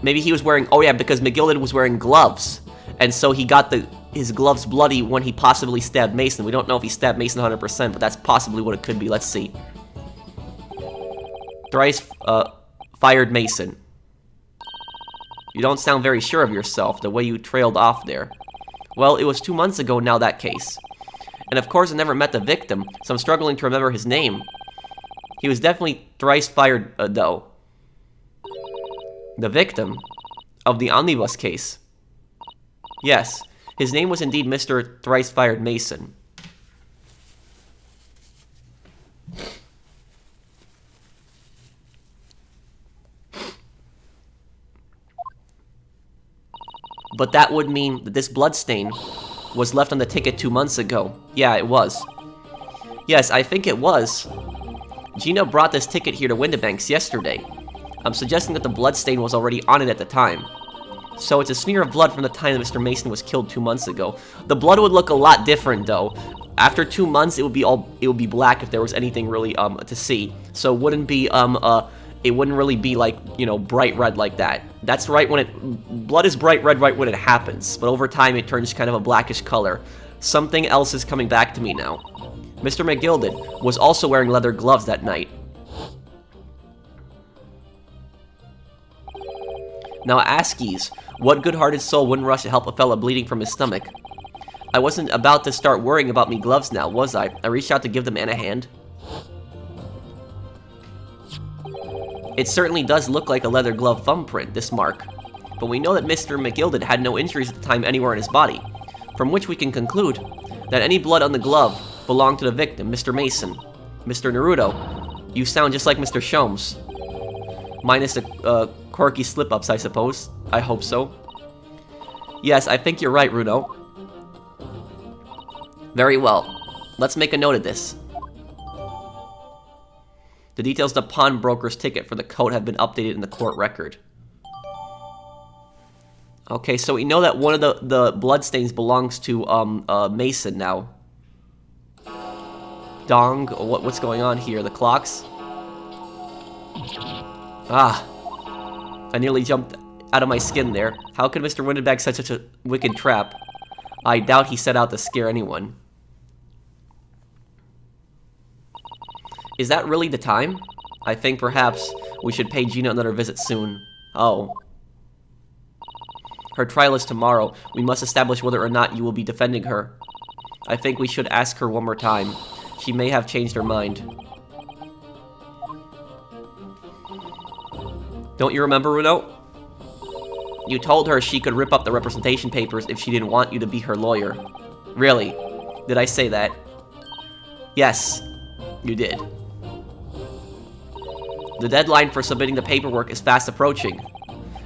maybe he was wearing, oh yeah, because McGilden was wearing gloves. And so he got his gloves bloody when he possibly stabbed Mason. We don't know if he stabbed Mason 100%, but that's possibly what it could be. Let's see. Thrice fired Mason. You don't sound very sure of yourself, the way you trailed off there. Well, it was 2 months ago now, that case. And of course I never met the victim, so I'm struggling to remember his name. He was definitely thrice fired, though. The victim of the Omnibus case. Yes, his name was indeed Mr. Thrice-Fired Mason. But that would mean that this bloodstain was left on the ticket 2 months ago. Yeah, it was. Yes, I think it was. Gina brought this ticket here to Windibanks yesterday. I'm suggesting that the bloodstain was already on it at the time. So it's a smear of blood from the time that Mr. Mason was killed 2 months ago. The blood would look a lot different, though. After 2 months, it would be black if there was anything really to see. So it wouldn't be it wouldn't really be like, you know, bright red like that. That's right when blood is bright red right when it happens, but over time it turns kind of a blackish color. Something else is coming back to me now. Mr. McGilded was also wearing leather gloves that night. Now Askies, what good-hearted soul wouldn't rush to help a fella bleeding from his stomach? I wasn't about to start worrying about me gloves now, was I? I reached out to give the man a hand. It certainly does look like a leather glove thumbprint, this mark. But we know that Mr. McGilded had no injuries at the time anywhere in his body, from which we can conclude that any blood on the glove belonged to the victim, Mr. Mason. Mr. Naruto, you sound just like Mr. Sholmes. Minus the quirky slip-ups, I suppose. I hope so. Yes, I think you're right, Runo. Very well. Let's make a note of this. The details of the pawnbroker's ticket for the coat have been updated in the court record. Okay, so we know that one of the bloodstains belongs to Mason now. Dong, what's going on here? The clocks? Ah, I nearly jumped out of my skin there. How could Mr. Windenbag set such a wicked trap? I doubt he set out to scare anyone. Is that really the time? I think perhaps we should pay Gina another visit soon. Oh. Her trial is tomorrow. We must establish whether or not you will be defending her. I think we should ask her one more time. She may have changed her mind. Don't you remember, Runo? You told her she could rip up the representation papers if she didn't want you to be her lawyer. Really? Did I say that? Yes, you did. The deadline for submitting the paperwork is fast approaching.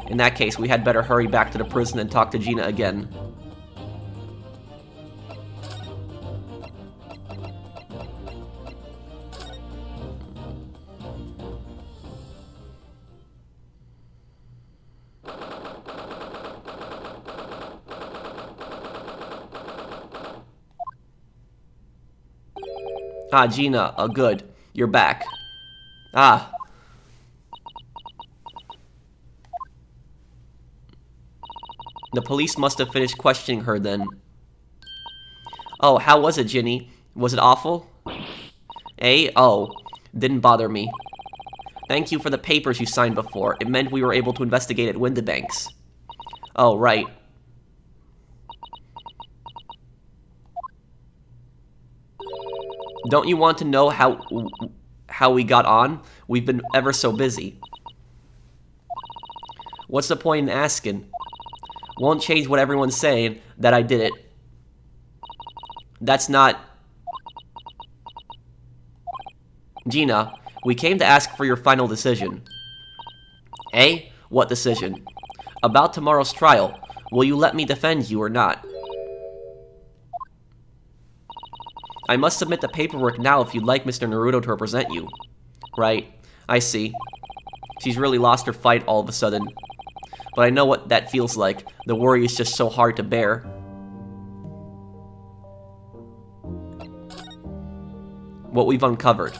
In that case, we had better hurry back to the prison and talk to Gina again. Ah, Gina, good. You're back. Ah. The police must have finished questioning her then. Oh, how was it, Ginny? Was it awful? Eh? Oh, didn't bother me. Thank you for the papers you signed before. It meant we were able to investigate at Windibanks. Oh, right. Don't you want to know how we got on? We've been ever so busy. What's the point in asking? Won't change what everyone's saying, that I did it. That's not... Gina, we came to ask for your final decision. Eh? What decision? About tomorrow's trial. Will you let me defend you or not? I must submit the paperwork now if you'd like Mr. Naruto to represent you. Right. I see. She's really lost her fight all of a sudden. But I know what that feels like. The worry is just so hard to bear. What we've uncovered.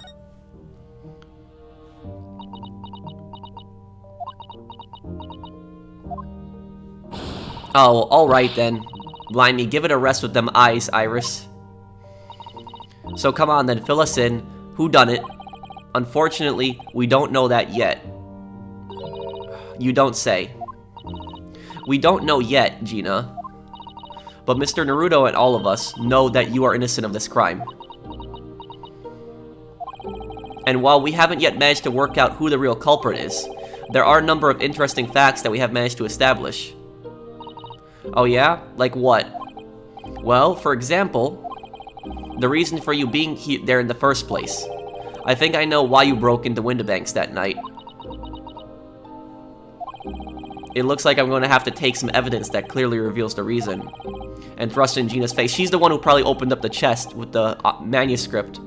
Oh, alright then. Blimey, give it a rest with them eyes, Iris. So come on then, fill us in. Who done it? Unfortunately, we don't know that yet. You don't say. We don't know yet, Gina. But Mr. Naruto and all of us know that you are innocent of this crime. And while we haven't yet managed to work out who the real culprit is, there are a number of interesting facts that we have managed to establish. Oh yeah? Like what? Well, for example, the reason for you being there in the first place. I think I know why you broke into Windibanks that night. It looks like I'm going to have to take some evidence that clearly reveals the reason. And thrust in Gina's face. She's the one who probably opened up the chest with the manuscript.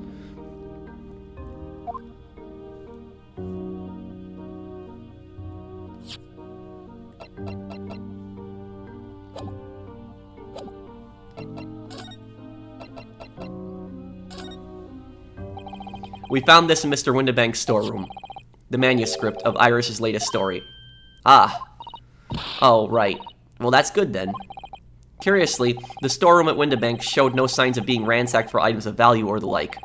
We found this in Mr. Windibank's storeroom. The manuscript of Iris's latest story. Ah. Oh, right. Well, that's good then. Curiously, the storeroom at Windibank showed no signs of being ransacked for items of value or the like.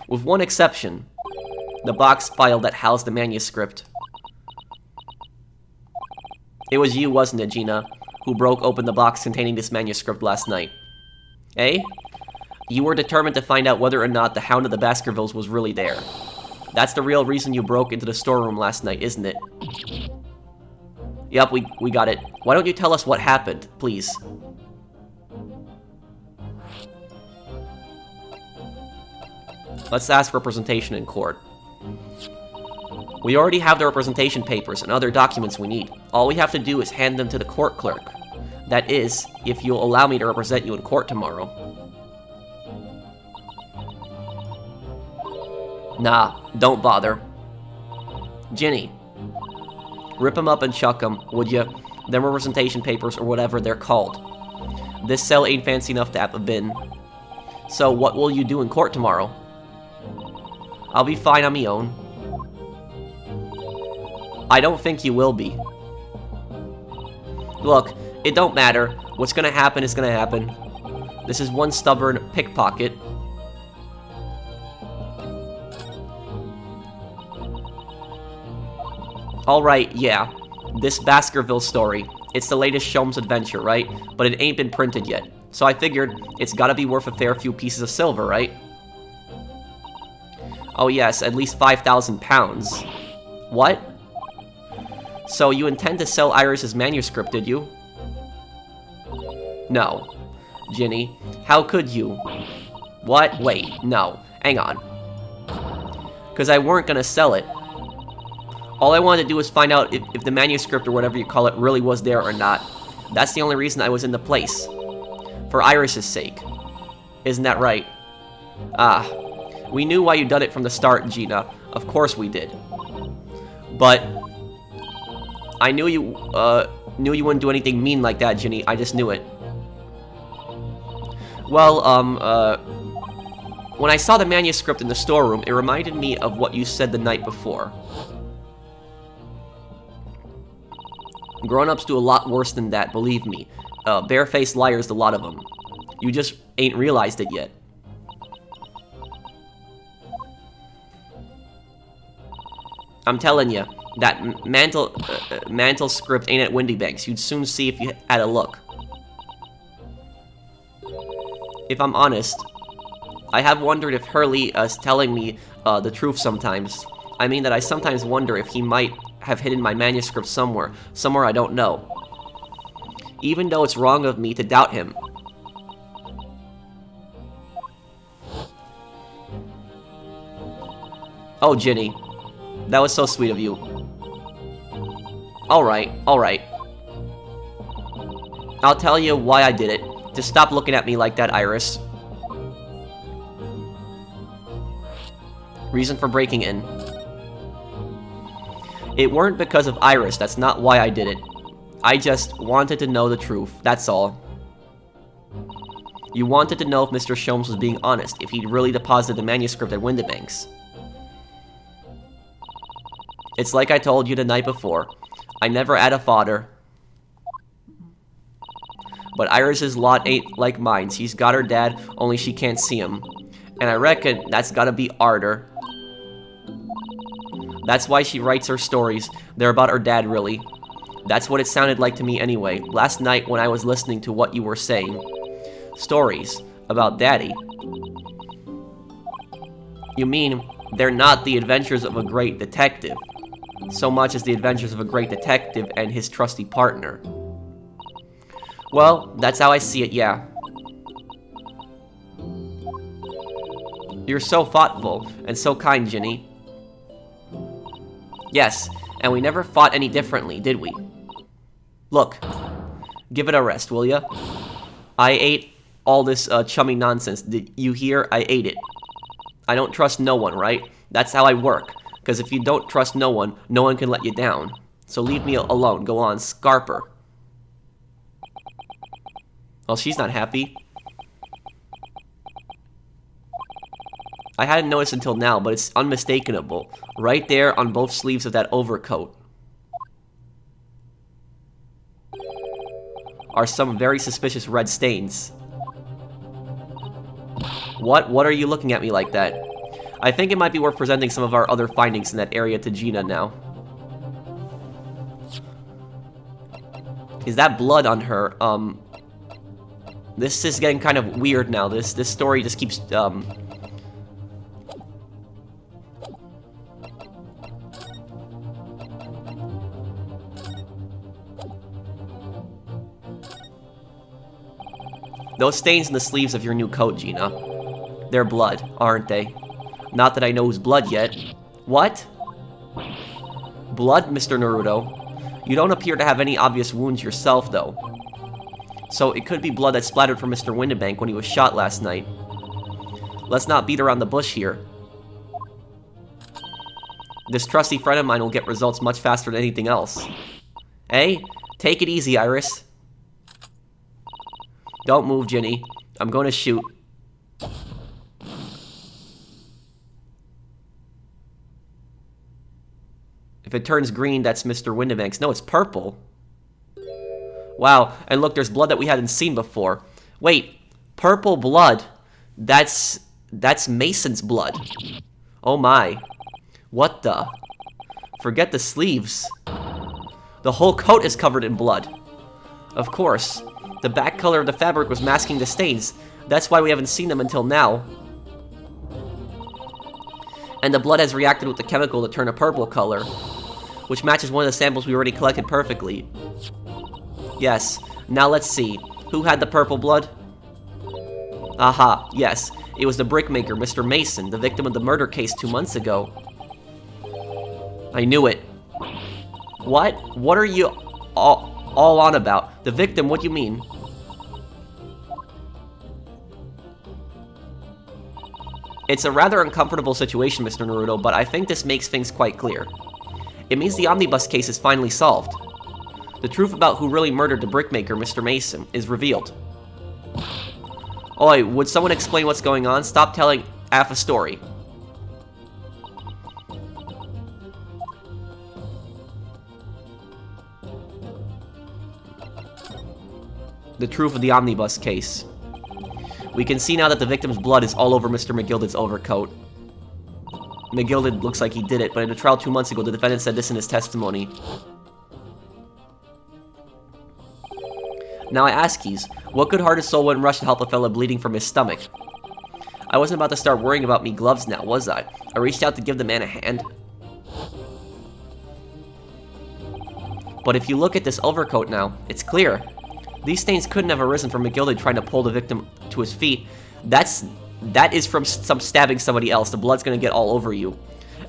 With one exception. The box file that housed the manuscript. It was you, wasn't it, Gina, who broke open the box containing this manuscript last night? Eh? You were determined to find out whether or not the Hound of the Baskervilles was really there. That's the real reason you broke into the storeroom last night, isn't it? Yup, we got it. Why don't you tell us what happened, please? Let's ask representation in court. We already have the representation papers and other documents we need. All we have to do is hand them to the court clerk. That is, if you'll allow me to represent you in court tomorrow. Nah, don't bother. Ginny. Rip them up and chuck them, would ya? Them representation papers or whatever they're called. This cell ain't fancy enough to have a bin. So what will you do in court tomorrow? I'll be fine on me own. I don't think you will be. Look, it don't matter. What's gonna happen is gonna happen. This is one stubborn pickpocket. Alright, yeah. This Baskervilles story. It's the latest Sholmes adventure, right? But it ain't been printed yet. So I figured it's gotta be worth a fair few pieces of silver, right? Oh yes, at least 5,000 pounds. What? So you intend to sell Iris's manuscript, did you? No. Ginny, how could you? What? Wait, no. Hang on. Because I weren't gonna sell it. All I wanted to do was find out if the manuscript or whatever you call it really was there or not. That's the only reason I was in the place. For Iris's sake. Isn't that right? Ah. We knew why you done it from the start, Gina. Of course we did. But I knew you wouldn't do anything mean like that, Ginny. I just knew it. Well, when I saw the manuscript in the storeroom, it reminded me of what you said the night before. Grown-ups do a lot worse than that, believe me. Barefaced liars, a lot of them. You just ain't realized it yet. I'm telling you, that mantle script ain't at Windibank's. You'd soon see if you had a look. If I'm honest, I have wondered if Hurley is telling me the truth sometimes. I mean that I sometimes wonder if he might have hidden my manuscript somewhere I don't know. Even though it's wrong of me to doubt him. Oh, Ginny. That was so sweet of you. Alright, alright. I'll tell you why I did it. Just stop looking at me like that, Iris. Reason for breaking in. It weren't because of Iris, that's not why I did it. I just wanted to know the truth, that's all. You wanted to know if Mr. Sholmes was being honest, if he'd really deposited the manuscript at Windibank's. It's like I told you the night before. I never had a father. But Iris's lot ain't like mine. She's got her dad, only she can't see him. And I reckon that's gotta be harder. That's why she writes her stories. They're about her dad, really. That's what it sounded like to me anyway, last night when I was listening to what you were saying. Stories about Daddy. You mean, they're not the adventures of a great detective, so much as the adventures of a great detective and his trusty partner. Well, that's how I see it, yeah. You're so thoughtful and so kind, Ginny. Yes, and we never fought any differently, did we? Look, give it a rest, will ya? I ate all this chummy nonsense. Did you hear? I ate it. I don't trust no one, right? That's how I work. Because if you don't trust no one can let you down. So leave me alone. Go on, Scarper. Well, she's not happy. I hadn't noticed until now, but it's unmistakable. Right there on both sleeves of that overcoat are some very suspicious red stains. What? What are you looking at me like that? I think it might be worth presenting some of our other findings in that area to Gina now. Is that blood on her? This is getting kind of weird now. This story just keeps, Those stains in the sleeves of your new coat, Gina. They're blood, aren't they? Not that I know whose blood yet. What? Blood, Mr. Naruto? You don't appear to have any obvious wounds yourself, though. So it could be blood that splattered from Mr. Windibank when he was shot last night. Let's not beat around the bush here. This trusty friend of mine will get results much faster than anything else. Hey, take it easy, Iris. Don't move, Ginny. I'm going to shoot. If it turns green, that's Mr. Windibank's. No, it's purple. Wow, and look, there's blood that we hadn't seen before. Wait, purple blood? That's Mason's blood. Oh my. What the? Forget the sleeves. The whole coat is covered in blood. Of course. The back color of the fabric was masking the stains. That's why we haven't seen them until now. And the blood has reacted with the chemical to turn a purple color, which matches one of the samples we already collected perfectly. Yes. Now let's see. Who had the purple blood? Aha, yes. It was the brickmaker, Mr. Mason, the victim of the murder case 2 months ago. I knew it. What? What are you all on about? The victim, what do you mean? It's a rather uncomfortable situation, Mr. Naruto, but I think this makes things quite clear. It means the Omnibus case is finally solved. The truth about who really murdered the brickmaker, Mr. Mason, is revealed. Oi, would someone explain what's going on? Stop telling half a story. The truth of the Omnibus case. We can see now that the victim's blood is all over Mr. McGilded's overcoat. McGilded looks like he did it, but in a trial 2 months ago, the defendant said this in his testimony. Now I ask yous, what good-hearted soul wouldn't rush to help a fella bleeding from his stomach? I wasn't about to start worrying about me gloves now, was I? I reached out to give the man a hand. But if you look at this overcoat now, it's clear. These stains couldn't have arisen from McGilded trying to pull the victim to his feet. That is from some stabbing somebody else. The blood's gonna get all over you.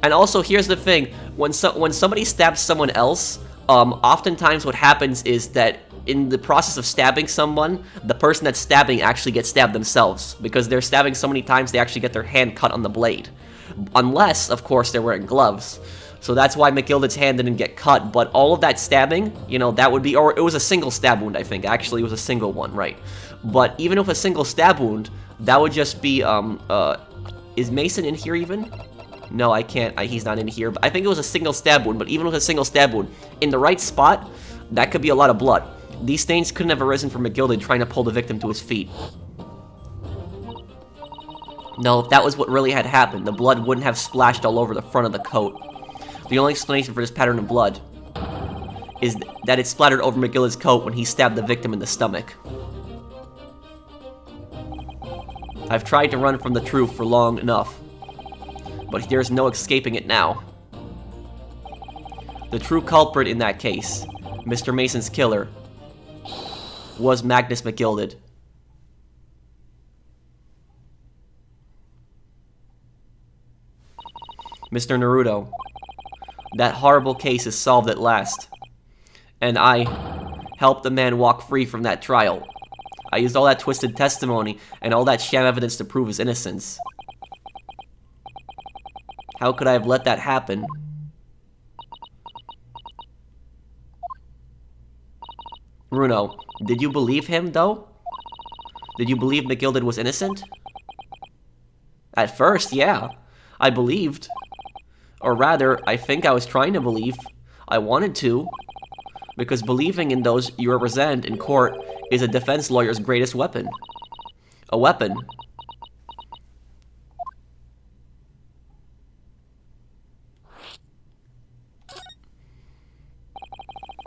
And also, here's the thing: when somebody stabs someone else, oftentimes what happens is that in the process of stabbing someone, the person that's stabbing actually gets stabbed themselves, because they're stabbing so many times they actually get their hand cut on the blade. Unless, of course, they're wearing gloves. So that's why McGilded's hand didn't get cut, but all of that stabbing, you know, that would be, or it was a single stab wound, I think. Actually, it was a single one, right? But even with a single stab wound, that would just be, is Mason in here even? No, I can't, he's not in here, but I think it was a single stab wound, but even with a single stab wound, in the right spot, that could be a lot of blood. These stains couldn't have arisen from McGilded trying to pull the victim to his feet. No, if that was what really had happened, the blood wouldn't have splashed all over the front of the coat. The only explanation for this pattern of blood is that it splattered over McGilded's coat when he stabbed the victim in the stomach. I've tried to run from the truth for long enough, but there's no escaping it now. The true culprit in that case, Mr. Mason's killer, was Magnus McGilded. Mr. Naruto, that horrible case is solved at last, and I helped the man walk free from that trial. I used all that twisted testimony and all that sham evidence to prove his innocence. How could I have let that happen? Runo, did you believe him, though? Did you believe McGilded was innocent? At first, yeah. I believed. Or rather, I think I was trying to believe. I wanted to. Because believing in those you represent in court is a defense lawyer's greatest weapon. A weapon.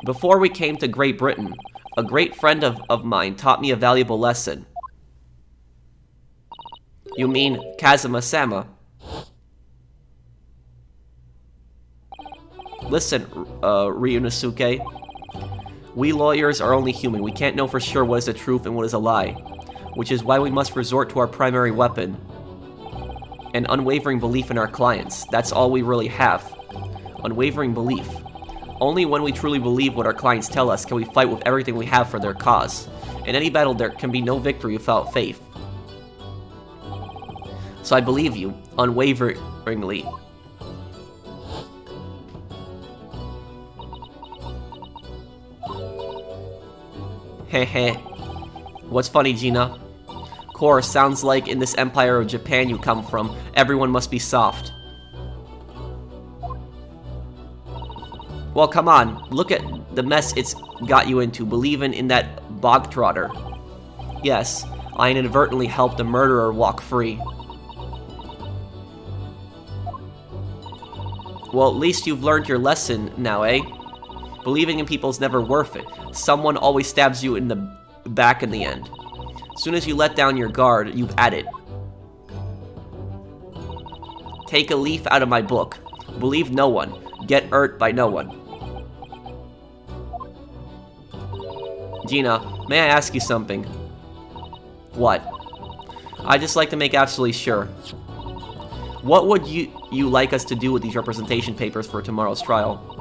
Before we came to Great Britain, a great friend of mine taught me a valuable lesson. You mean Kazuma-sama? Listen, Ryunosuke. We lawyers are only human. We can't know for sure what is the truth and what is a lie. Which is why we must resort to our primary weapon. An unwavering belief in our clients. That's all we really have. Unwavering belief. Only when we truly believe what our clients tell us can we fight with everything we have for their cause. In any battle, there can be no victory without faith. So I believe you, unwaveringly. Heh. What's funny, Gina? Course, sounds like in this empire of Japan you come from, everyone must be soft. Well, come on, look at the mess it's got you into, believing in that bogtrotter. Yes, I inadvertently helped a murderer walk free. Well, at least you've learned your lesson now, eh? Believing in people's never worth it. Someone always stabs you in the back in the end. As soon as you let down your guard, you've at it. Take a leaf out of my book. Believe no one. Get hurt by no one. Gina, may I ask you something? What? I'd just like to make absolutely sure. What would you like us to do with these representation papers for tomorrow's trial?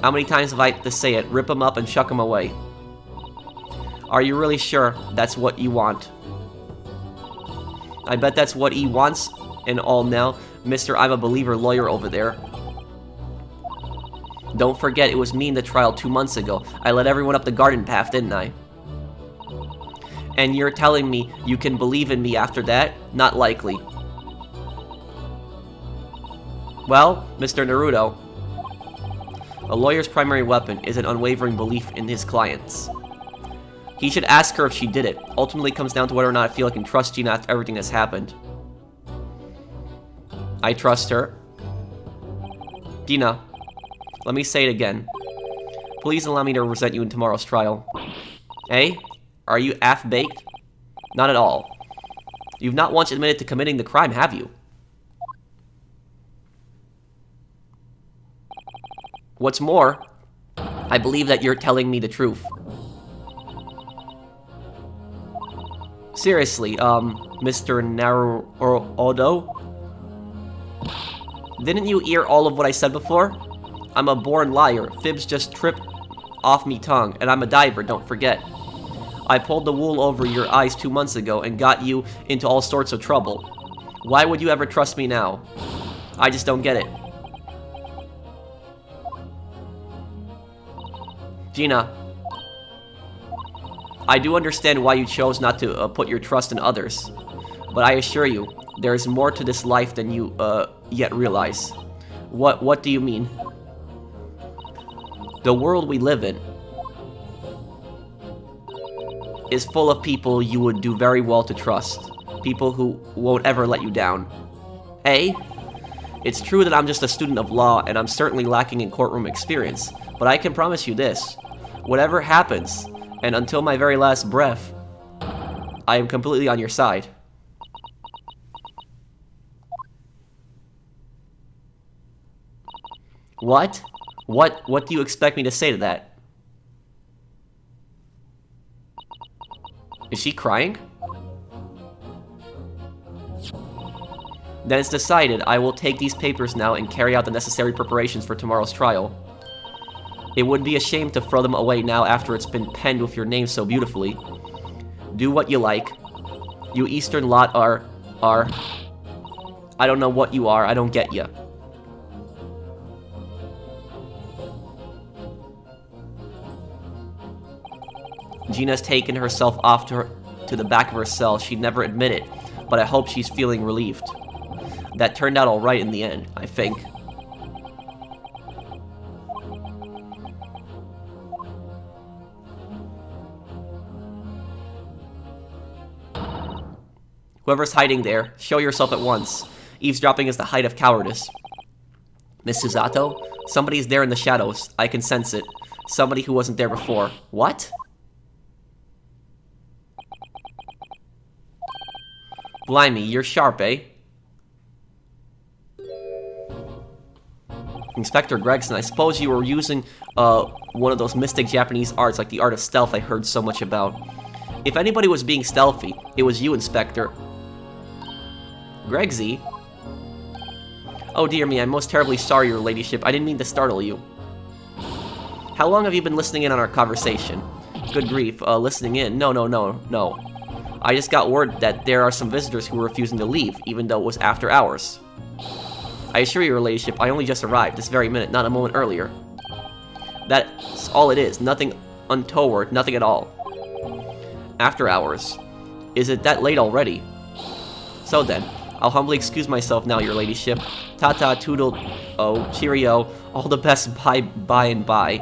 How many times have I to say it? Rip them up and chuck them away. Are you really sure that's what you want? I bet that's what he wants and all now, Mr. I'm a believer lawyer over there. Don't forget, it was me in the trial 2 months ago. I led everyone up the garden path, didn't I? And you're telling me you can believe in me after that? Not likely. Well, Mr. Naruto, a lawyer's primary weapon is an unwavering belief in his clients. He should ask her if she did it. Ultimately, it comes down to whether or not I feel I can trust Gina after everything that's happened. I trust her. Gina, let me say it again. Please allow me to represent you in tomorrow's trial. Eh? Are you half-baked? Not at all. You've not once admitted to committing the crime, have you? What's more, I believe that you're telling me the truth. Seriously, Mr. Naruto? Didn't you hear all of what I said before? I'm a born liar. Fibs just trip off me tongue, and I'm a diver, don't forget. I pulled the wool over your eyes 2 months ago and got you into all sorts of trouble. Why would you ever trust me now? I just don't get it. Gina, I do understand why you chose not to put your trust in others, but I assure you, there is more to this life than you yet realize. What do you mean? The world we live in is full of people you would do very well to trust. People who won't ever let you down. Eh? It's true that I'm just a student of law and I'm certainly lacking in courtroom experience, but I can promise you this. Whatever happens, and until my very last breath, I am completely on your side. What? What do you expect me to say to that? Is she crying? Then it's decided. I will take these papers now and carry out the necessary preparations for tomorrow's trial. It would be a shame to throw them away now after it's been penned with your name so beautifully. Do what you like. You Eastern lot are... I don't know what you are, I don't get ya. Gina's taken herself off to to the back of her cell, she'd never admit it, but I hope she's feeling relieved. That turned out alright in the end, I think. Whoever's hiding there, show yourself at once. Eavesdropping is the height of cowardice. Miss Susato? Somebody's there in the shadows. I can sense it. Somebody who wasn't there before. What? Blimey, you're sharp, eh? Inspector Gregson, I suppose you were using one of those mystic Japanese arts like the art of stealth I heard so much about. If anybody was being stealthy, it was you, Inspector. Gregsy? Oh dear me, I'm most terribly sorry, your ladyship. I didn't mean to startle you. How long have you been listening in on our conversation? Good grief, listening in? No. I just got word that there are some visitors who are refusing to leave, even though it was after hours. I assure you, your ladyship, I only just arrived this very minute, not a moment earlier. That's all it is, nothing untoward, nothing at all. After hours. Is it that late already? So then, I'll humbly excuse myself now, your ladyship. Ta-ta, toodle, oh, cheerio, all the best by and by.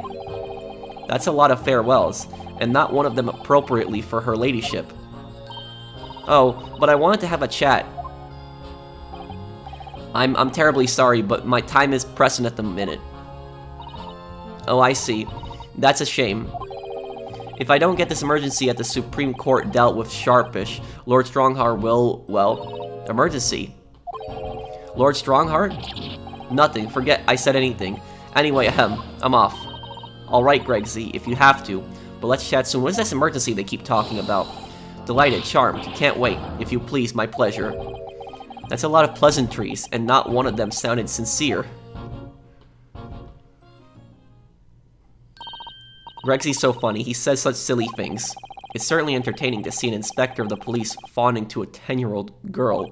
That's a lot of farewells, and not one of them appropriately for her ladyship. Oh, but I wanted to have a chat. I'm terribly sorry, but my time is pressing at the minute. Oh, I see. That's a shame. If I don't get this emergency at the Supreme Court dealt with sharpish, Lord Strongheart will, well, emergency. Lord Strongheart? Nothing, forget I said anything. Anyway, I'm off. Alright, Gregsy, if you have to, but let's chat soon. What is this emergency they keep talking about? Delighted, charmed, can't wait. If you please, my pleasure. That's a lot of pleasantries, and not one of them sounded sincere. Gregsy's so funny, he says such silly things. It's certainly entertaining to see an inspector of the police fawning to a 10-year-old girl.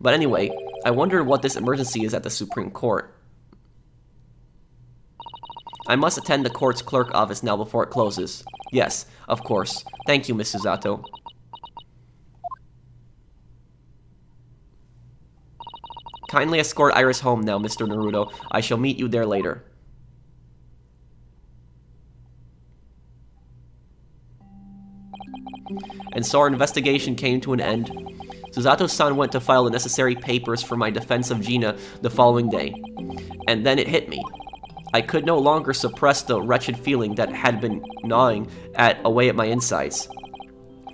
But anyway, I wonder what this emergency is at the Supreme Court. I must attend the court's clerk office now before it closes. Yes, of course. Thank you, Miss Susato. Kindly escort Iris home now, Mr. Naruto. I shall meet you there later. And so our investigation came to an end. Susato-san went to file the necessary papers for my defense of Gina the following day. And then it hit me. I could no longer suppress the wretched feeling that had been gnawing away at my insides.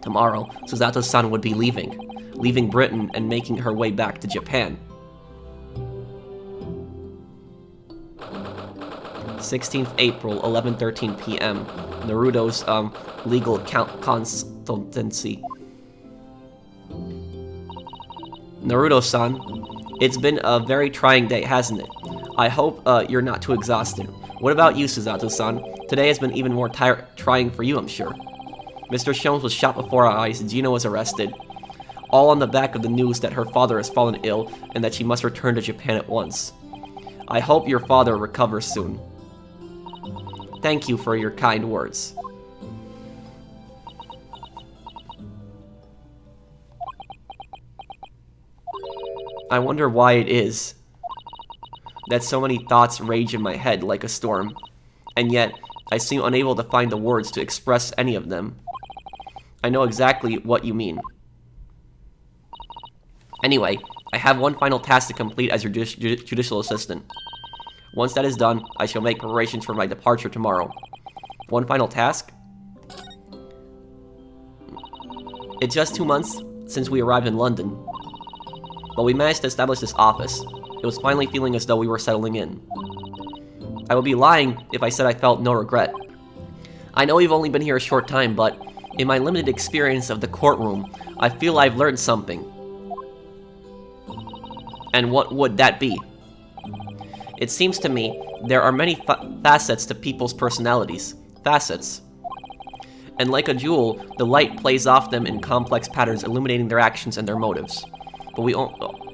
Tomorrow, Susato-san would be leaving Britain and making her way back to Japan. 16th April, 11:13 p.m. Naruto's legal consultancy. Naruto-san, it's been a very trying day, hasn't it? I hope you're not too exhausted. What about you, Susato-san? Today has been even more trying for you, I'm sure. Mr. Shones was shot before our eyes, Gina was arrested. All on the back of the news that her father has fallen ill and that she must return to Japan at once. I hope your father recovers soon. Thank you for your kind words. I wonder why it is that so many thoughts rage in my head like a storm, and yet I seem unable to find the words to express any of them. I know exactly what you mean. Anyway, I have one final task to complete as your judicial assistant. Once that is done, I shall make preparations for my departure tomorrow. One final task? It's just 2 months since we arrived in London, but we managed to establish this office. It was finally feeling as though we were settling in. I would be lying if I said I felt no regret. I know we've only been here a short time, but in my limited experience of the courtroom, I feel I've learned something. And what would that be? It seems to me there are many facets to people's personalities. Facets. And like a jewel, the light plays off them in complex patterns, illuminating their actions and their motives. But we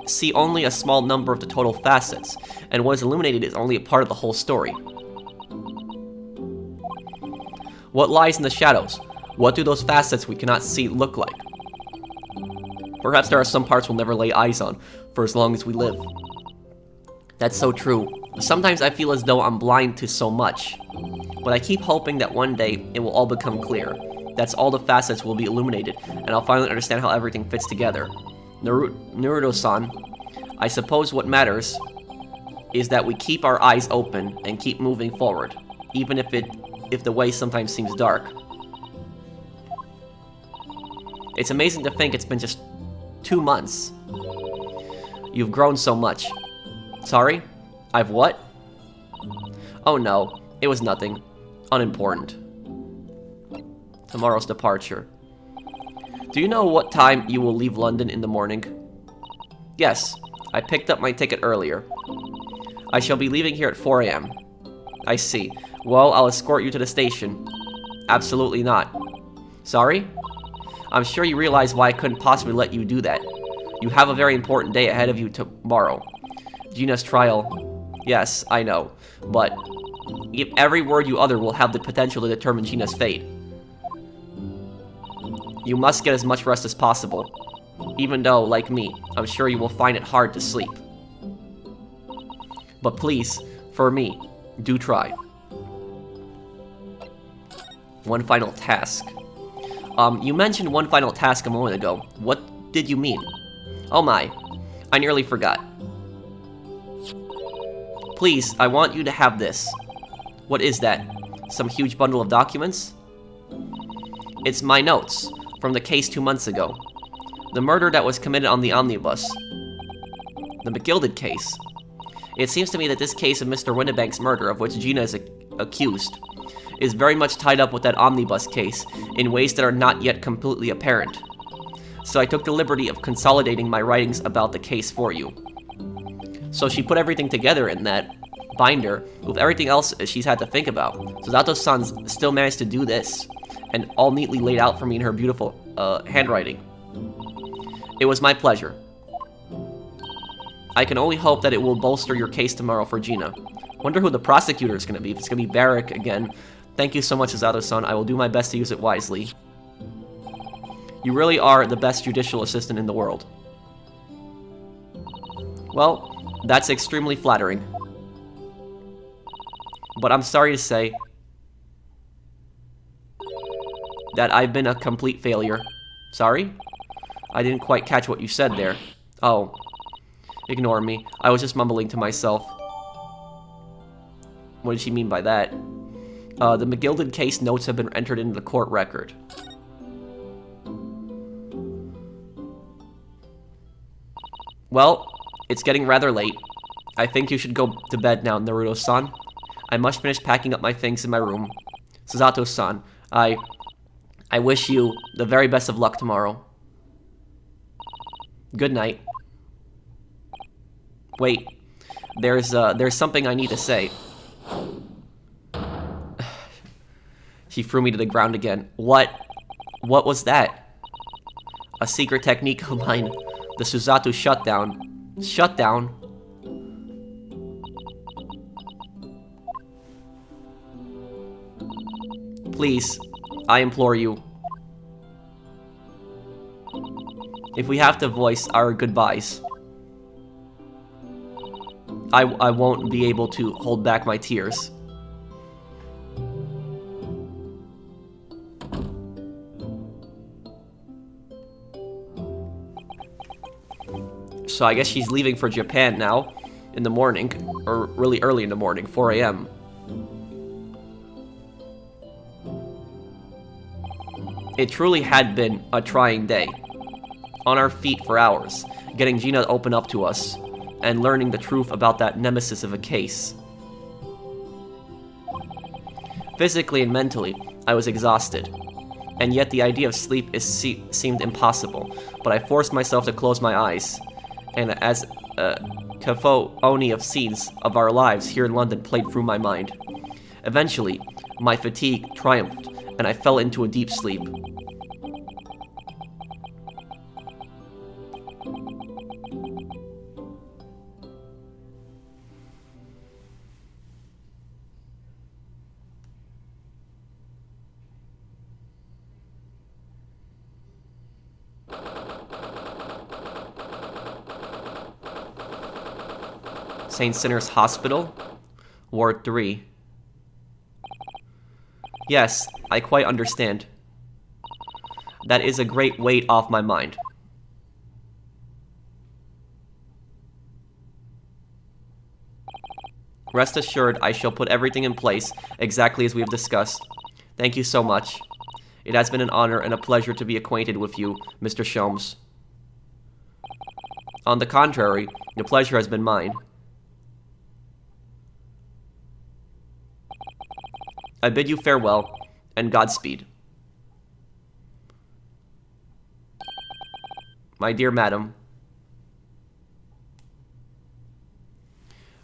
see only a small number of the total facets, and what is illuminated is only a part of the whole story. What lies in the shadows? What do those facets we cannot see look like? Perhaps there are some parts we'll never lay eyes on for as long as we live. That's so true. Sometimes I feel as though I'm blind to so much. But I keep hoping that one day it will all become clear. That's all the facets will be illuminated, and I'll finally understand how everything fits together. Naruto-san, I suppose what matters is that we keep our eyes open and keep moving forward, even if the way sometimes seems dark. It's amazing to think it's been just 2 months. You've grown so much. Sorry? I've what? Oh no, it was nothing. Unimportant. Tomorrow's departure. Do you know what time you will leave London in the morning? Yes, I picked up my ticket earlier. I shall be leaving here at 4 a.m. I see. Well, I'll escort you to the station. Absolutely not. Sorry? I'm sure you realize why I couldn't possibly let you do that. You have a very important day ahead of you tomorrow. Gina's trial. Yes, I know. But every word you utter will have the potential to determine Gina's fate. You must get as much rest as possible. Even though, like me, I'm sure you will find it hard to sleep. But please, for me, do try. One final task. You mentioned one final task a moment ago. What did you mean? Oh my, I nearly forgot. Please, I want you to have this. What is that? Some huge bundle of documents? It's my notes from the case 2 months ago. The murder that was committed on the Omnibus. The McGilded case. It seems to me that this case of Mr. Winnebank's murder, of which Gina is accused, is very much tied up with that Omnibus case in ways that are not yet completely apparent. So I took the liberty of consolidating my writings about the case for you. So she put everything together in that binder with everything else she's had to think about. So Zato-san still managed to do this, and all neatly laid out for me in her beautiful handwriting. It was my pleasure. I can only hope that it will bolster your case tomorrow for Gina. Wonder who the prosecutor is going to be. If it's going to be Barrick again. Thank you so much, Zato-san. I will do my best to use it wisely. You really are the best judicial assistant in the world. Well, that's extremely flattering. But I'm sorry to say that I've been a complete failure. Sorry? I didn't quite catch what you said there. Oh. Ignore me. I was just mumbling to myself. What did she mean by that? The McGilded case notes have been entered into the court record. Well, it's getting rather late. I think you should go to bed now, Naruto-san. I must finish packing up my things in my room. Susato-san, I wish you the very best of luck tomorrow. Good night. Wait, there's something I need to say. She threw me to the ground again. What was that? A secret technique of mine. The Susato shutdown. Shutdown? Please, I implore you. If we have to voice our goodbyes, I won't be able to hold back my tears. So I guess she's leaving for Japan now, in the morning, or really early in the morning, 4 a.m. It truly had been a trying day. On our feet for hours, getting Gina to open up to us, and learning the truth about that nemesis of a case. Physically and mentally, I was exhausted, and yet the idea of sleep seemed impossible, but I forced myself to close my eyes, and as a cacophony of scenes of our lives here in London played through my mind. Eventually, my fatigue triumphed, and I fell into a deep sleep. St. Sinner's Hospital, Ward 3. Yes, I quite understand. That is a great weight off my mind. Rest assured, I shall put everything in place exactly as we have discussed. Thank you so much. It has been an honor and a pleasure to be acquainted with you, Mr. Sholmes. On the contrary, the pleasure has been mine. I bid you farewell, and Godspeed. My dear madam.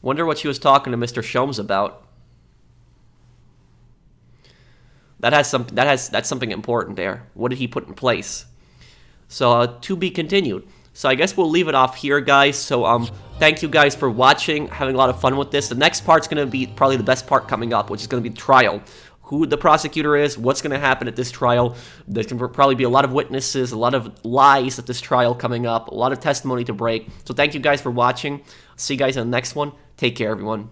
Wonder what she was talking to Mr. Sholmes about. That's something important there. What did he put in place? So, to be continued. So I guess we'll leave it off here, guys. So, thank you guys for watching, having a lot of fun with this. The next part's going to be probably the best part coming up, which is going to be the trial. Who the prosecutor is, what's going to happen at this trial. There's going to probably be a lot of witnesses, a lot of lies at this trial coming up, a lot of testimony to break. So thank you guys for watching. See you guys in the next one. Take care, everyone.